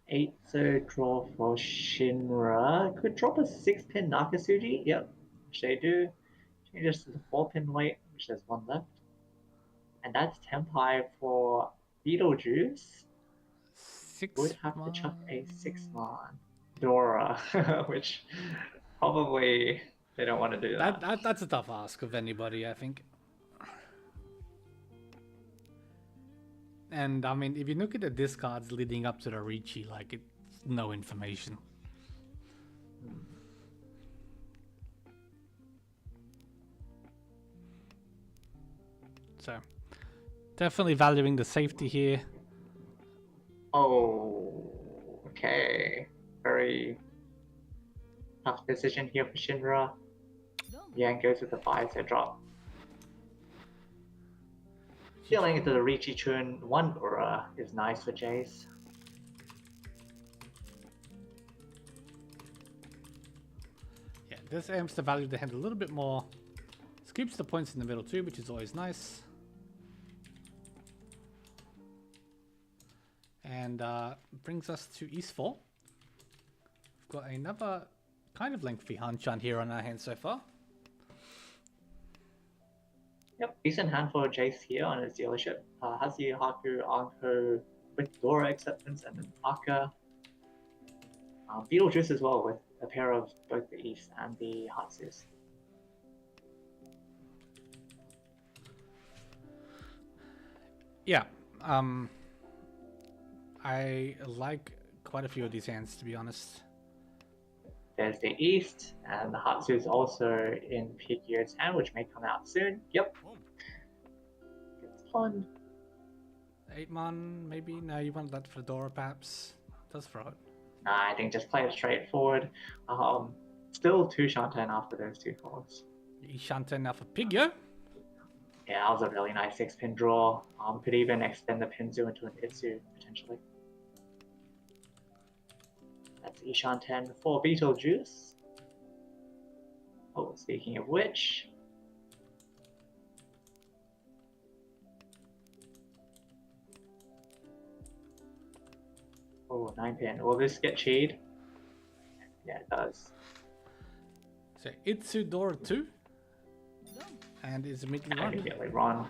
8 so draw for Shinra. Could drop a 6-pin Nakasuji. Yep, which they do. Changes to the 4-pin weight, which there's 1 left. And that's Tempai for Beetlejuice. 6 Would have to chuck a 6-man Dora, which probably they don't want to do that. That's a tough ask of anybody, I think. And I mean, if you look at the discards leading up to the Riichi, like it's no information. So, definitely valuing the safety here. Oh, okay. Very tough decision here for Shinra. どうも Yeah, and goes with the 5 so drop. Feeling into the Riichi Chun 1 Ura is nice for Jace. Yeah, this aims to value the hand a little bit more. Scoops the points in the middle too, which is always nice. And brings us to East 4. We've got another kind of lengthy Hanchan here on our hand so far. Yep, decent hand for Jace here on his dealership. Hasu, Haku, Anko, with Dora acceptance and then Aka. Beetlejuice as well with a pair of both the East and the Hatsus. Yeah. I like quite a few of these hands, to be honest. There's the East, and the Hatsu is also in Piggy's hand, which may come out soon. Yep. It's fun. 8-mon, maybe? No, you want that for Dora, perhaps? Does throw it. Nah, I think just play it straightforward. Still 2 Shantan after those 2 calls. Ishanten now for Pigyo. Yeah, that was a really nice 6-pin draw. Could even extend the Pinzu into an Itsu, potentially. That's Ishanten for Beetlejuice. Oh, speaking of which... Oh, 9-pin. Will this get cheated? Yeah, it does. So Itsu Dora 2. And is immediately run. Immediately run.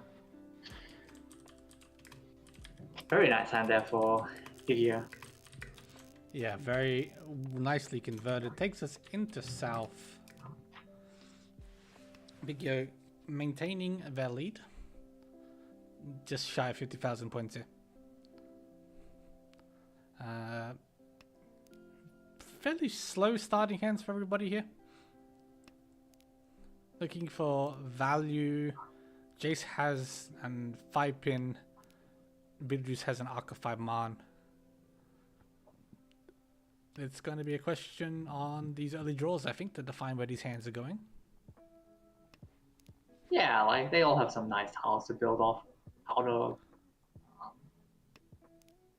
Very nice hand there for Piggy. Yeah, very nicely converted. Takes us into South. Pigyo maintaining their lead. Just shy of 50,000 points here. Fairly slow starting hands for everybody here. Looking for value. Jace has an 5-pin. Beetlejuice has an Arc of 5-mon. It's going to be a question on these early draws, I think, to define where these hands are going. Yeah, like they all have some nice tiles to build off out of.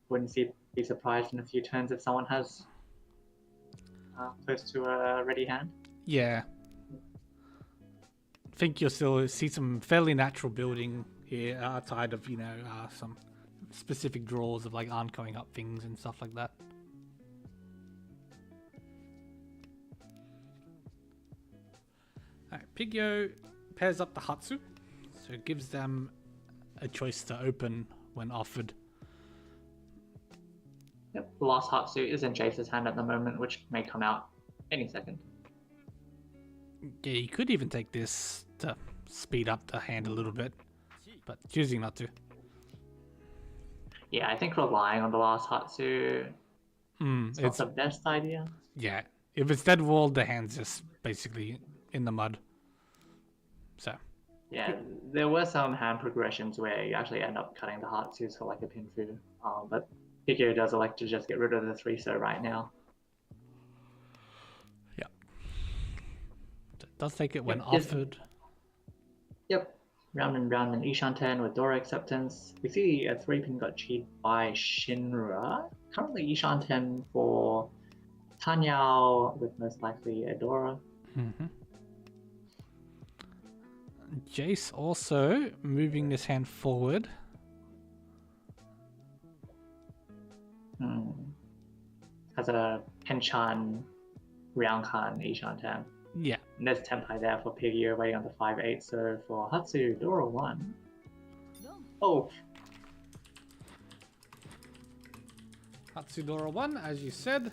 Wouldn't be surprised in a few turns if someone has close to a ready hand. Yeah. I think you'll still see some fairly natural building here outside of, some specific draws of like aren't going up things and stuff like that. Alright, Pigyo pairs up the Hatsu, so it gives them a choice to open when offered. Yep, the last Hatsu is in Jace's hand at the moment, which may come out any second. Yeah, you could even take this to speed up the hand a little bit, but choosing not to. Yeah, I think relying on the last Hatsu is not It's the best idea. Yeah, if it's dead walled, the hand's just basically in the mud. So. Yeah, there were some hand progressions where you actually end up cutting the Hatsus for like a Pinfu, but Piggy does elect to just get rid of the 3-so right now. Yeah. It does take it when offered. Yep, round and Ishanten with Dora acceptance. We see a 3-pin got cheated by Shinra. Currently Ishanten for Tanyao with most likely a Dora. Mm-hmm. Jace also moving this hand forward. Has a Hanchan, Ryanghan, Ishanten. Yeah. And there's Tenpai there for Piggy waiting on the 5-8, so for Hatsu, Dora 1. Oh! Hatsu Dora 1, as you said.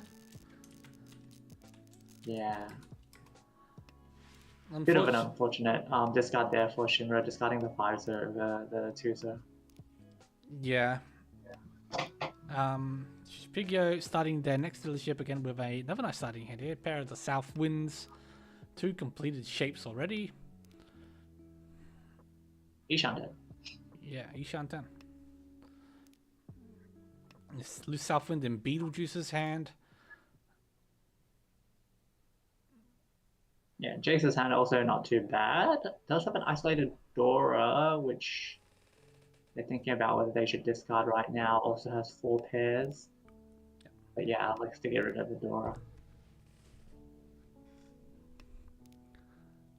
Yeah. Bit of an unfortunate discard there for Shinra, discarding the 5-so over the 2-so. Yeah. Pigyo starting their next dealership again with another nice starting hand here. Pair of the South Winds. 2 completed shapes already. Ishanten. Yeah, Ishanten. This loose South Wind in Beetlejuice's hand. Yeah, Jace's hand also not too bad. Does have an isolated Dora, which they're thinking about whether they should discard right now. Also has 4 pairs. But yeah, likes to get rid of the Dora.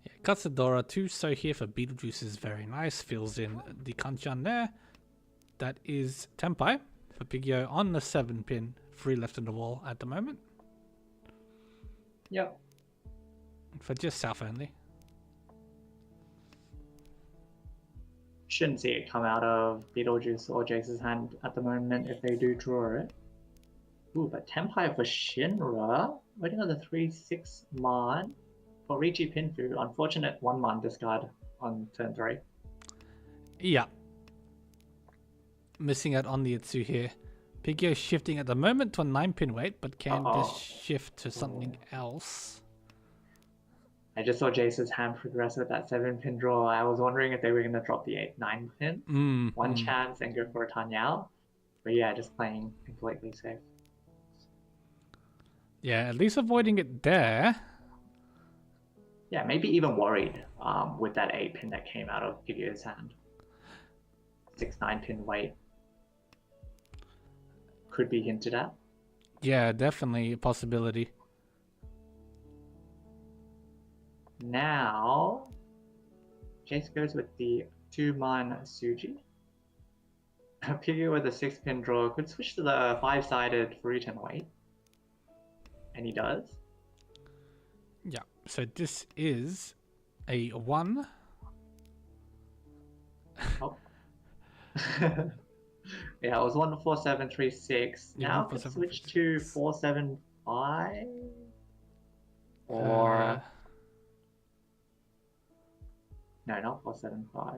Yeah, cuts the Dora. 2-so here for Beetlejuice is very nice. Fills in the Hanchan there. That is Tenpai for Pigyo on the 7-pin. 3 left in the wall at the moment. Yep. For just South only. shouldn't see it come out of Beetlejuice or Jace's hand at the moment if they do draw it. Ooh, but Tenpai for Shinra. Waiting on the 3/6 Mon. For Riichi Pinfu, unfortunate 1 Mon discard on turn 3. Yeah. Missing out on the Itsu here. Pigio shifting at the moment to a 9-pin weight, but can this shift to something else? I just saw Jace's hand progress with that 7-pin draw. I was wondering if they were going to drop the 8-9 pin. One chance and go for a Tanyao. But yeah, just playing completely safe. Yeah, at least avoiding it there. Yeah, maybe even worried with that 8-pin that came out of Pigio's hand. 6-9-pin weight. Could be hinted at. Yeah, definitely a possibility. Now, Jace goes with the 2-Mon Suji. Piggy with a 6-pin draw could switch to the 5-sided Fruitan weight. And he does. Yeah, so this is a 1. Oh. Yeah, it was 1 4 7 3 6. Yeah, Now 1 4 could 7 switch 3 to 6. 4 7 5. Or no, not 4 7 5.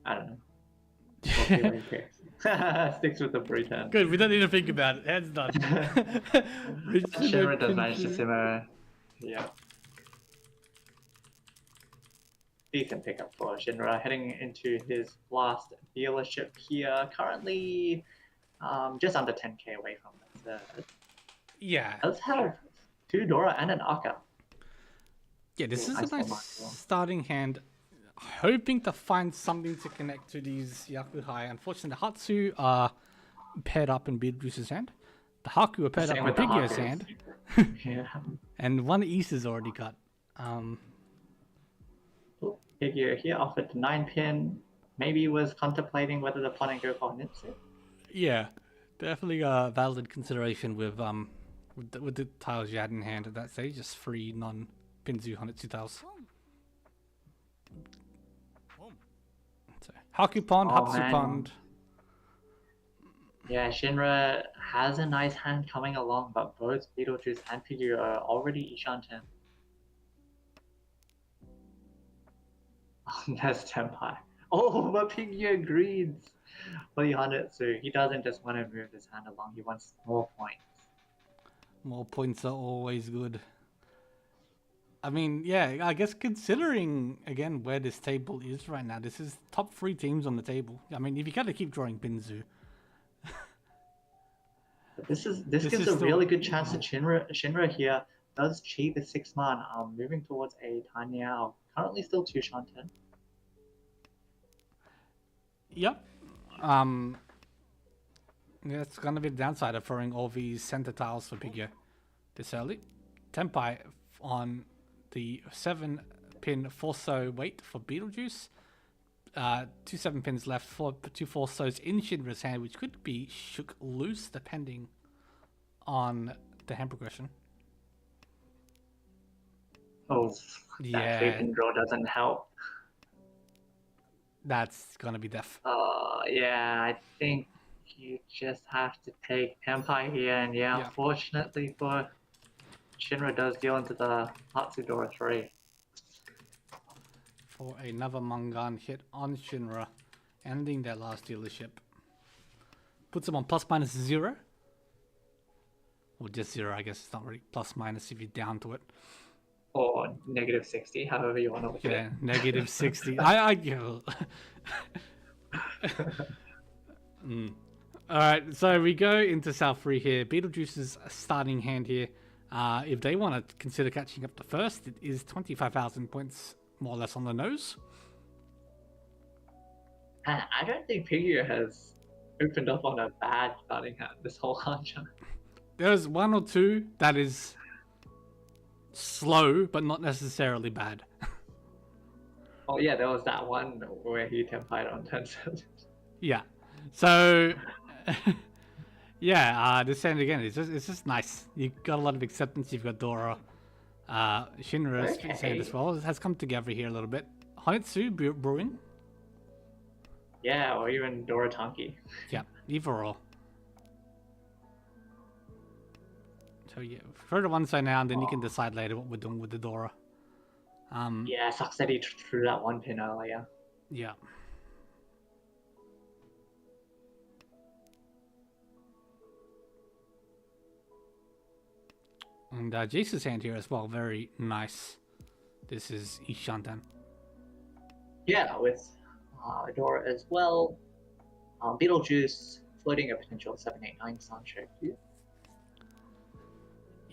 I don't know. We'll see what he picks. Sticks with the Bruton. Good, we don't need to think about it. Hands done. Shinra does manage to simmer. Yeah. Decent pickup for Shinra, heading into his last dealership here. Currently, just under 10k away from the third. Yeah. Does have 2 Dora and an Aka. Yeah, this Ooh, is nice a nice format as well. starting hand. Hoping to find something to connect to these Yakuhai. Unfortunately, the Hatsu are paired up in Beetlejuice's hand. The Haku are paired Same up in with the Pigio's Hakus. hand. Yeah. And one East is already cut. Figure here offered the 9-pin. Maybe was contemplating whether to pawn and go for Nitsu. Yeah, definitely a valid consideration with the tiles you had in hand at that stage. Just 3 non-Pinzu Honitsu tiles. So, Haku Pond, Oh, Hatsu man. Pond. Yeah, Shinra has a nice hand coming along, but both Beetlejuice and Figure are already Ishanten. Oh, that's Tenpai. Oh, but Figure agrees. Well, Hanetsu, he doesn't just want to move his hand along, he wants more points. More points are always good. I mean, yeah, I guess considering, again, where this table is right now, this is top 3 teams on the table. I mean, if you gotta keep drawing Pinzu. This gives is a still- really good chance that Shinra here does cheat the 6-man, moving towards a Tanyao. Currently still 2 Shanten. Yep. That's gonna be the downside of throwing all these center tiles for Pigio this early. Tenpai on the 7-pin Forso weight for Beetlejuice. 2 7-pins left for 2 Forsos in Shinra's hand, which could be shook loose depending on the hand progression. Oh, Yeah. that 3-pin draw doesn't help. That's gonna be death. Yeah, I think you just have to take Tenpai here, and yeah, Yeah. unfortunately for Shinra does deal into the Hatsudora 3. For another Mangan hit on Shinra, ending their last dealership. Puts them on ±0. Or just 0, I guess it's not really plus minus if you're down to it. Or negative 60, however you want to look at Yeah, it. negative 60. Alright, so we go into South 3 here. Beetlejuice's starting hand here. If they want to consider catching up to first, it is 25,000 points more or less on the nose. And I don't think Piggy has opened up on a bad starting hand this whole Hanchans. There's 1 or 2 that is slow, but not necessarily bad. Oh yeah, there was that one where he Tenpai'd on 10-7. Yeah. So, yeah, this hand again, it's just nice. You've got a lot of acceptance. You've got Dora. Shinra's hand as Okay. well has come together here a little bit. Honitsu brewing. Yeah, or even Dorotanki. Yeah, either or. So yeah, throw the one side now, and then you can decide later what we're doing with the Dora. Yeah, sucks that he threw that one pin earlier. Yeah. And Jace's hand here as well, very nice. This is Ishantan. Yeah, with Dora as well. Beetlejuice floating a potential 789 soundtrack.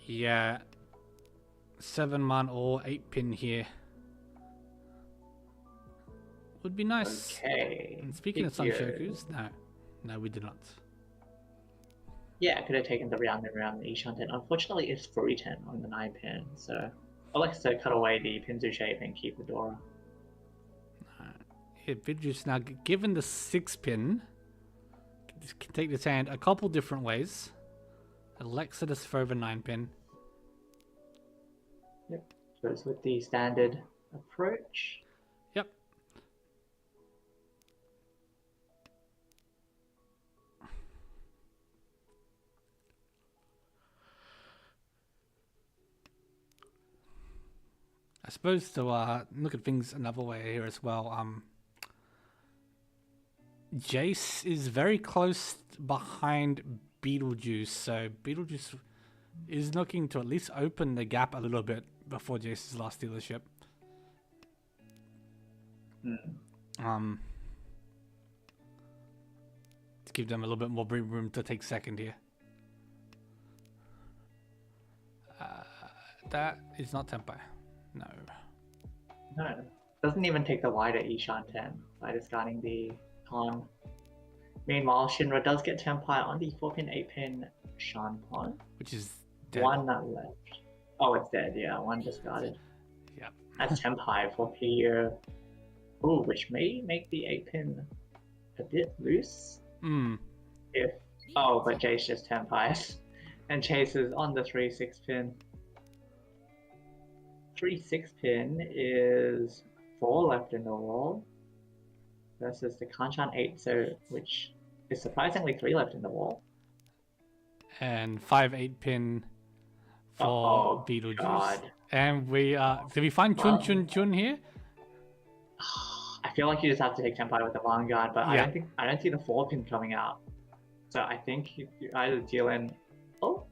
Yeah. 7-man or 8-pin here. Would be nice. Okay. And speaking of Sunshokus, no, we did not. Yeah, I could have taken the round and round Ishantan. Unfortunately, it's 310 on the 9 pin, so I like to cut away the Pinzu shape and keep the Dora. Here, Beetlejuice now, given the 6-pin, can take this hand a couple different ways. Alexa to throw the 9-pin. Yep, goes with the standard approach. Yep. I suppose to look at things another way here as well. Jace is very close behind Beetlejuice, so Beetlejuice is looking to at least open the gap a little bit before Jace's last dealership. To give them a little bit more room to take second here. That is not Tempai. No. No, doesn't even take the wider Ishantan by discarding the Con. Meanwhile, Shinra does get Tempai on the 4-pin, 8-pin Shanpon. Which is dead. One left. Oh, it's dead, yeah, one discarded. Yep. That's Tempai for Pio. Ooh, which may make the 8-pin a bit loose. If but Jace just Tempais. And chases on the 3-6 pin. 3-6 pin is 4 left in the wall. Versus the Kanchan 8, so which is surprisingly 3 left in the wall. And 5-8-pin for Beetlejuice. God. And we did we find Chun here? I feel like you just have to take Tempai with the Vanguard, but Yeah. I don't see the 4-pin coming out. So I think you either deal in. Oh,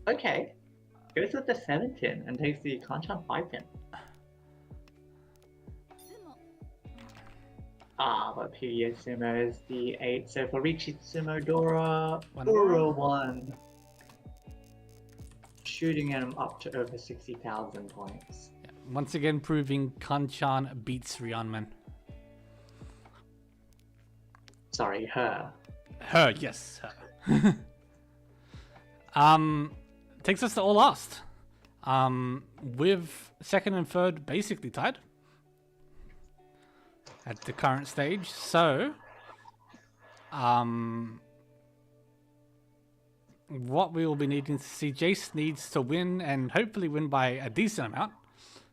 okay. Goes with the 7-pin and takes the Kanchan 5-pin. But Pio Sumo is the 8. So for Riichi Sumo Dora, Dora 1. Shooting him up to over 60,000 points. Yeah. Once again, proving Kanchan beats Ryanman. Sorry, her. Her, yes, her. Takes us to all last. With second and third basically tied at the current stage. So, what we will be needing to see, Jace needs to win and hopefully win by a decent amount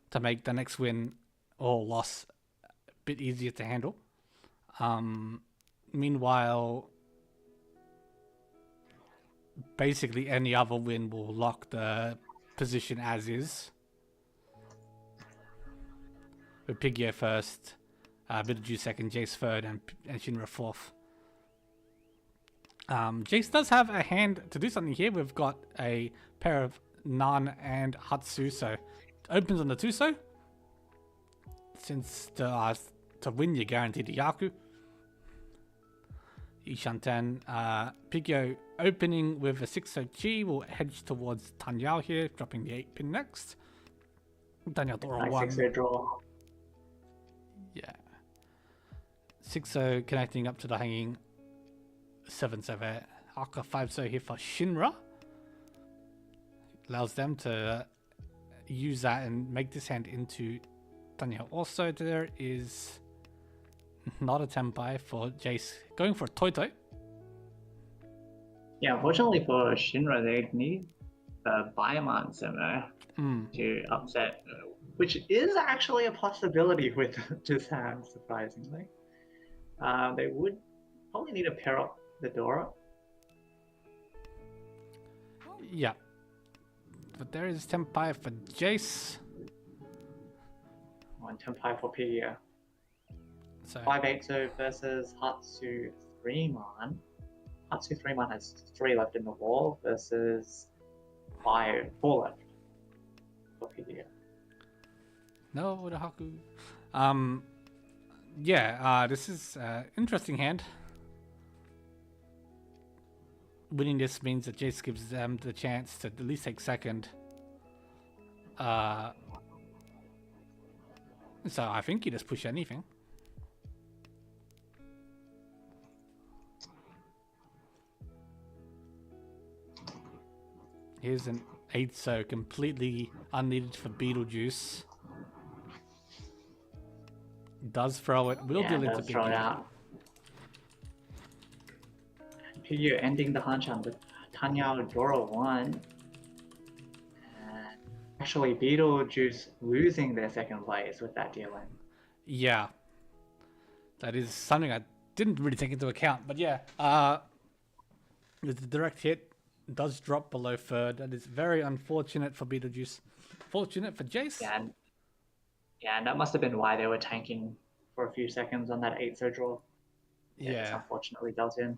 to make the next win or loss a bit easier to handle. Meanwhile, basically any other win will lock the position as is. With Piggy first, Beetlejuice second, Jace third, and Shinra fourth. Jace does have a hand to do something here. We've got a pair of Nan and Hatsu, so it opens on the Tuso. Since to win, you're guaranteed a Yaku. Ishantan, Pigyo opening with a 6-0 Chi will hedge towards Tanyao here, dropping the 8-pin next. Tanyao Dora Nice 1. 6-0 draw. Yeah. 6-0 connecting up to the hanging 7-0. Aka 5-0 here for Shinra. Allows them to use that and make this hand into Tanyao. Also, there is not a Tempai for Jace. Going for Toitoi. Yeah, unfortunately for Shinra, they need Bioman Sumo Hmm. to upset, which is actually a possibility with this hand, surprisingly. They would probably need to pair up the Dora. Yeah. But there is Tempai for Jace. On Tenpai for Pia. So 580 versus Hatsu 3-man. Hatsu 3-man has 3 left in the wall versus 4 left for Pia. no, the Haku. This is interesting hand. Winning this means that Jace gives them the chance to at least take second. So I think you just push anything. Here's an 8, so completely unneeded for Beetlejuice. Does throw it, will deal into does throw it Piggy. out. Pia ending the Hanchan with Tanya Dora 1. And actually, Beetlejuice losing their second place with that deal in. Yeah. That is something I didn't really take into account, but yeah. With the direct hit, does drop below third. That is very unfortunate for Beetlejuice. Fortunate for Jace. Yeah, and that must have been why they were tanking for a few seconds on that 8-0 draw. This Yeah. unfortunately does in.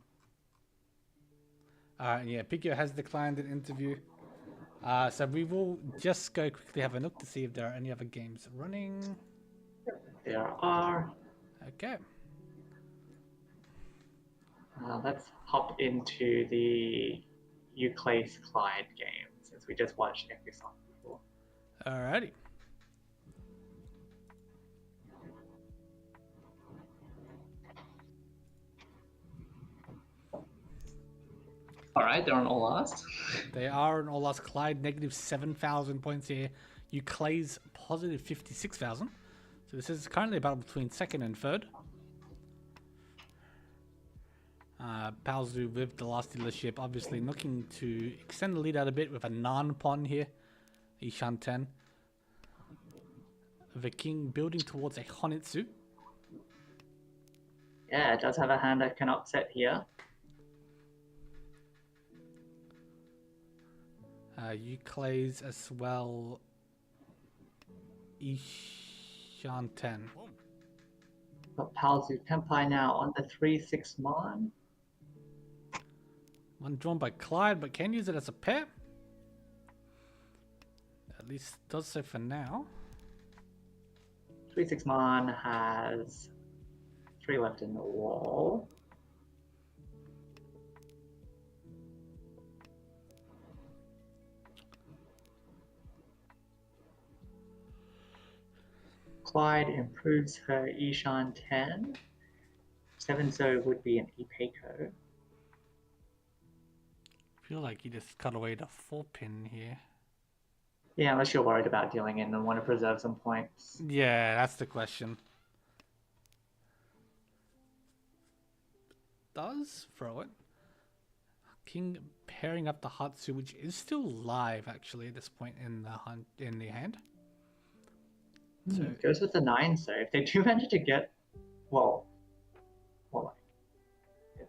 Yeah, Pigio has declined an interview. So we will just go quickly have a look to see if there are any other games running. There are. Okay. Let's hop into the Euclid Clyde game since we just watched Episode before. Alrighty. Alright, they're on all last. They are an all lost Clyde, negative 7,000 points here. Euclay's positive 56,000. So this is currently a battle between second and third. Palzu with the last dealership, obviously looking to extend the lead out a bit with a non-pon here. Ishan 10. The king building towards a Honitsu. Yeah, it does have a hand that can upset here. Euclay's as well. Ishan 10. Got Palzu Tenpai now on the 3-6 Mon. One drawn by Clyde, but can use it as a pair. At least does so for now. 3-6 Mon has 3 left in the wall. Clyde improves her Ishan 10. 7-0 would be an Ipeiko. I feel like you just cut away the 4-pin here. Yeah, unless you're worried about dealing in and want to preserve some points. Yeah, that's the question. Does throw it. King pairing up the Hatsu, which is still live actually at this point in the hand. So Goes with the 9, so if they do manage to get,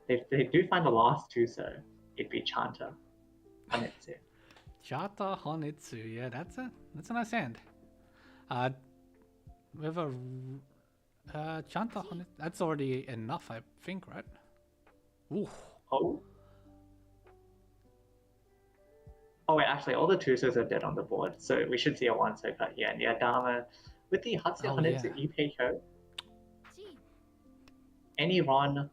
if they do find the last 2, so it'd be Chanta. Honitsu. Chata Honitsu, yeah, that's a nice hand. With a Chanta Honitsu, that's already enough, I think, right? Ooh. Oh wait, actually all the 2s are dead on the board, so we should see a 1 so far here. And yeah, Dharma with the Hatsu Honitsu Ipeiko. Any run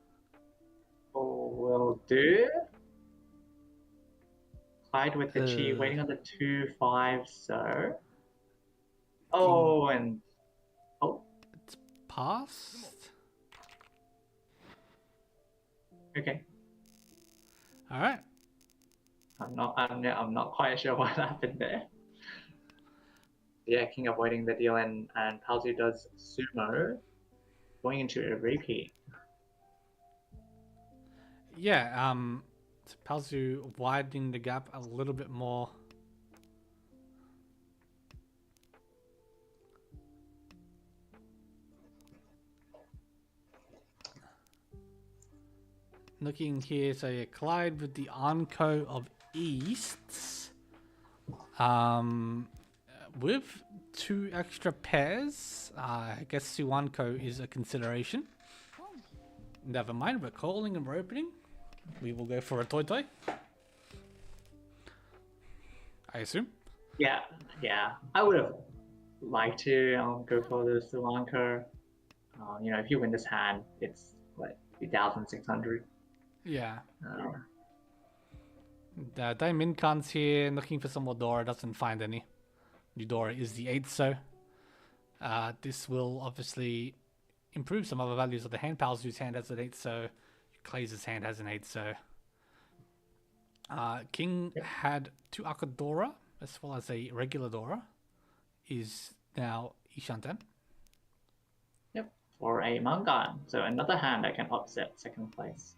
will do. Clyde with the Chi waiting on the 2-5, so. It's passed. Okay. All right. I'm not quite sure what happened there. Yeah, King avoiding the deal and Palzu does sumo, going into a repeat. Yeah, Palzu widening the gap a little bit more looking here, so you collide with the Anko of Easts. With 2 extra pairs, I guess Suanko is a consideration. Never mind, we're calling and we're opening. We will go for a Toy Toy. I assume. Yeah. I would have liked to go for the Sulanka. If you win this hand, it's what 2,600. Yeah. Uh, The Daiminkan's here looking for some more Dora, doesn't find any. Eudora is the 8th, so this will obviously improve some other values of the hand. Palzu's hand has an 8, so Clay's hand has an 8, so King had 2 Akadora as well as a regular Dora. Is now Ishanten. Yep, for a Mangan. So another hand that can upset second place.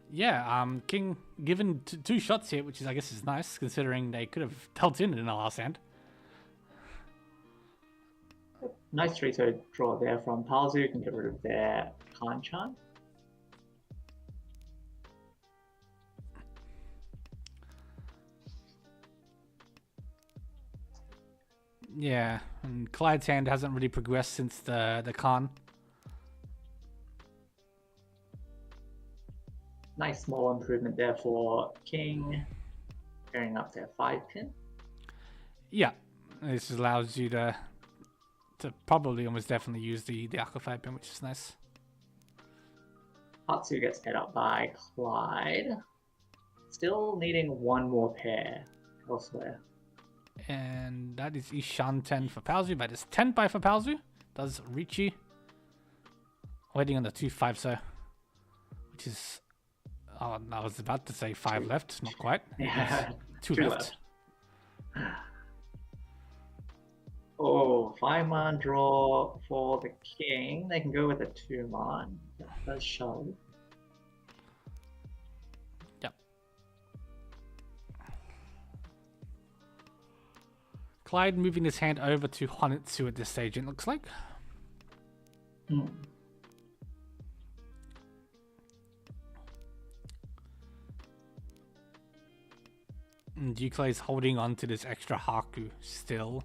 Yeah, King given 2 shots here, which is I guess is nice considering they could have dealt in the last hand. Nice 3-so draw there from Palzu. You can get rid of their Hanchan. Yeah, and Clyde's hand hasn't really progressed since the Khan. Nice small improvement there for King. Going up to 5-pin. Yeah, this allows you to probably almost definitely use the Aqua 5-pin, which is nice. Hatsu gets paired up by Clyde. Still needing 1 more pair elsewhere. And that is Ishan 10 for Palzu. That is 10 by for Palzu. Does Riichi. Waiting on the 2-5, so. Which is. Oh, I was about to say 5 left. Not quite. Yeah, 2 left. Oh, 5-man draw for the King. They can go with a 2-man. That does show. Yep. Clyde moving his hand over to Honitsu at this stage, it looks like. And Duclay's holding on to this extra Haku still.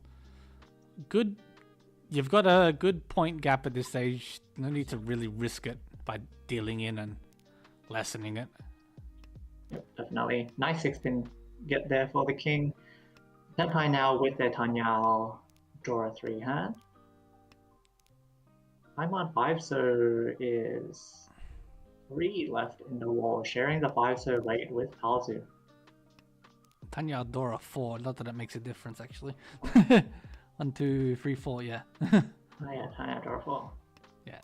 Good. You've got a good point gap at this stage. No need to really risk it by dealing in and lessening it. Yep, definitely. Nice 6-pin get there for the King. Senpai now with their Tanyao draw a 3 hand. I'm on 5-so is 3 left in the wall, sharing the 5-so rate with Palzu. Tanya Dora 4. Not that it makes a difference actually. 1, 2, 3, 4. Yeah. Oh yeah, Tanya draw 4. Yeah.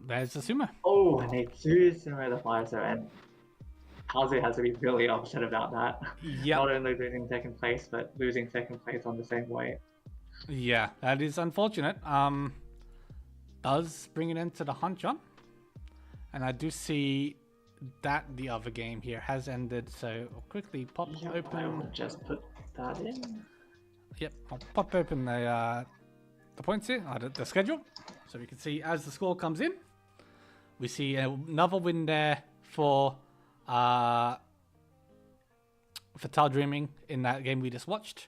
There's the sumo. Oh, and they do sumo the 5-so, and Palzu has to be really upset about that. Yeah. Not only losing second place, but losing second place on the same weight. Yeah, that is unfortunate. Does bring it into the Hanchan. And I do see that the other game here has ended, so I'll quickly pop Yep, open. I will just put that in. Yep, I'll pop open the points here, the schedule, so we can see as the score comes in. We see another win there for Tile Dreaming in that game we just watched.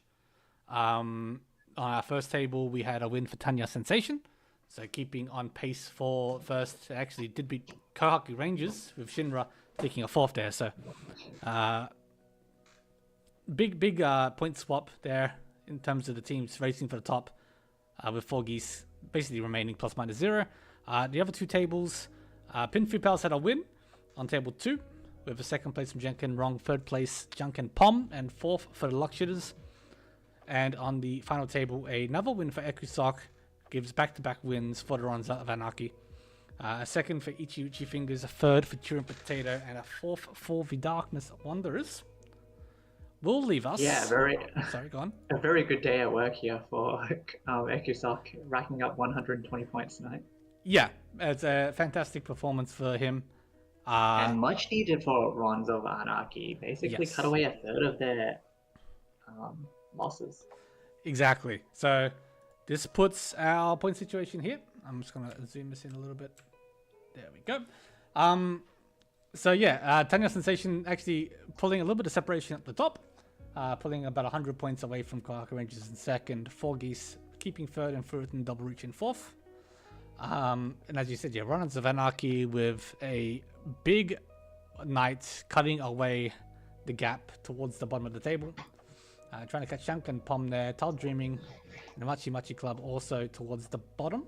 On our first table, we had a win for Tanya Sensation, so keeping on pace for first. Actually, did beat Kohaku Rangers with Shinra taking a 4th there. So big point swap there in terms of the teams racing for the top, with 4 geese basically remaining ±0. The other 2 tables, Pinfree Pals had a win on table 2 with a 2nd place from Junkin Rong, 3rd place Junkin Pom, and 4th for the Luck Shooters. And on the final table, another win for Ekusock gives back-to-back wins for the Ronza of Anarchy. A 2nd for Ichi Fingers, a 3rd for Turin Potato, and a 4th for the Darkness Wanderers. Will leave us. Yeah, Sorry, go on. a very good day at work here for Ekusock, racking up 120 points tonight. Yeah, it's a fantastic performance for him. And much needed for Ronza of Anarchy. Basically Yes. cut away a 3rd of their losses. Exactly. So this puts our point situation here. I'm just gonna zoom this in a little bit. There we go. So yeah, Tanya Sensation actually pulling a little bit of separation at the top, pulling about 100 points away from Kohaku Rangers in second, 4 Geese keeping third, and Fruit and Double Reach in fourth. And as you said, yeah, Runners of Anarchy with a big Knight cutting away the gap towards the bottom of the table. Trying to catch Shank and Pom there. Tal Dreaming and the Machi Machi Club also towards the bottom.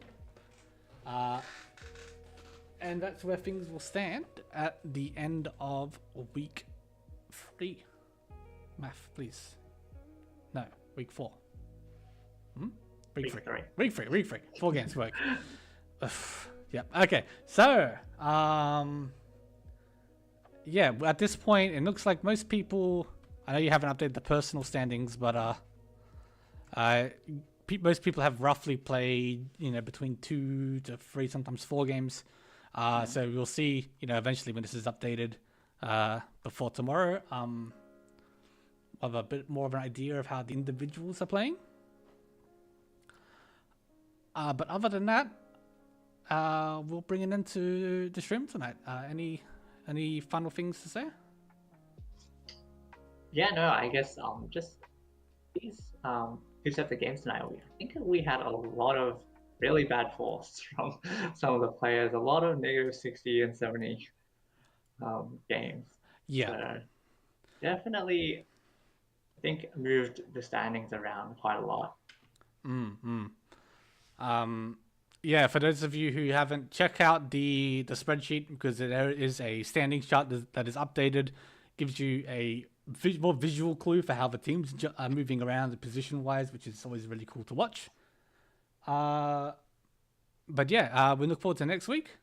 And that's where things will stand at the end of week 3. Math, please. No, week 4. Week 3. Week 3. 4 games work. Yep. Okay. So, yeah, at this point, it looks like most people. I know you haven't updated the personal standings, but most people have roughly played, between 2 to 3, sometimes 4 games. So we'll see, eventually when this is updated before tomorrow, we'll have a bit more of an idea of how the individuals are playing. But other than that, we'll bring it into the stream tonight. Any final things to say? Yeah, no, I guess just these 2 sets of games tonight. I think we had a lot of really bad force from some of the players. A lot of negative 60 and 70 games. Yeah. So definitely, I think moved the standings around quite a lot. Yeah, for those of you who haven't, check out the spreadsheet, because there is a standings chart that is updated. Gives you a more visual clue for how the teams are moving around position-wise, which is always really cool to watch. But yeah, we look forward to next week.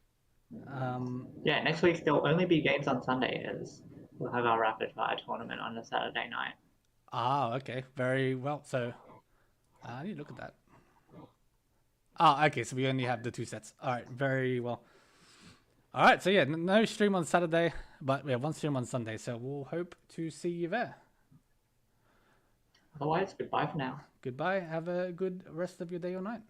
Yeah, next week there'll only be games on Sunday, as we'll have our rapid fire tournament on a Saturday night. Okay, very well. So I need to look at that. Okay, so we only have the 2 sets. All right, very well. All right, so yeah, no stream on Saturday, but we have 1 stream on Sunday, so we'll hope to see you there. Otherwise, goodbye for now. Goodbye. Have a good rest of your day or night.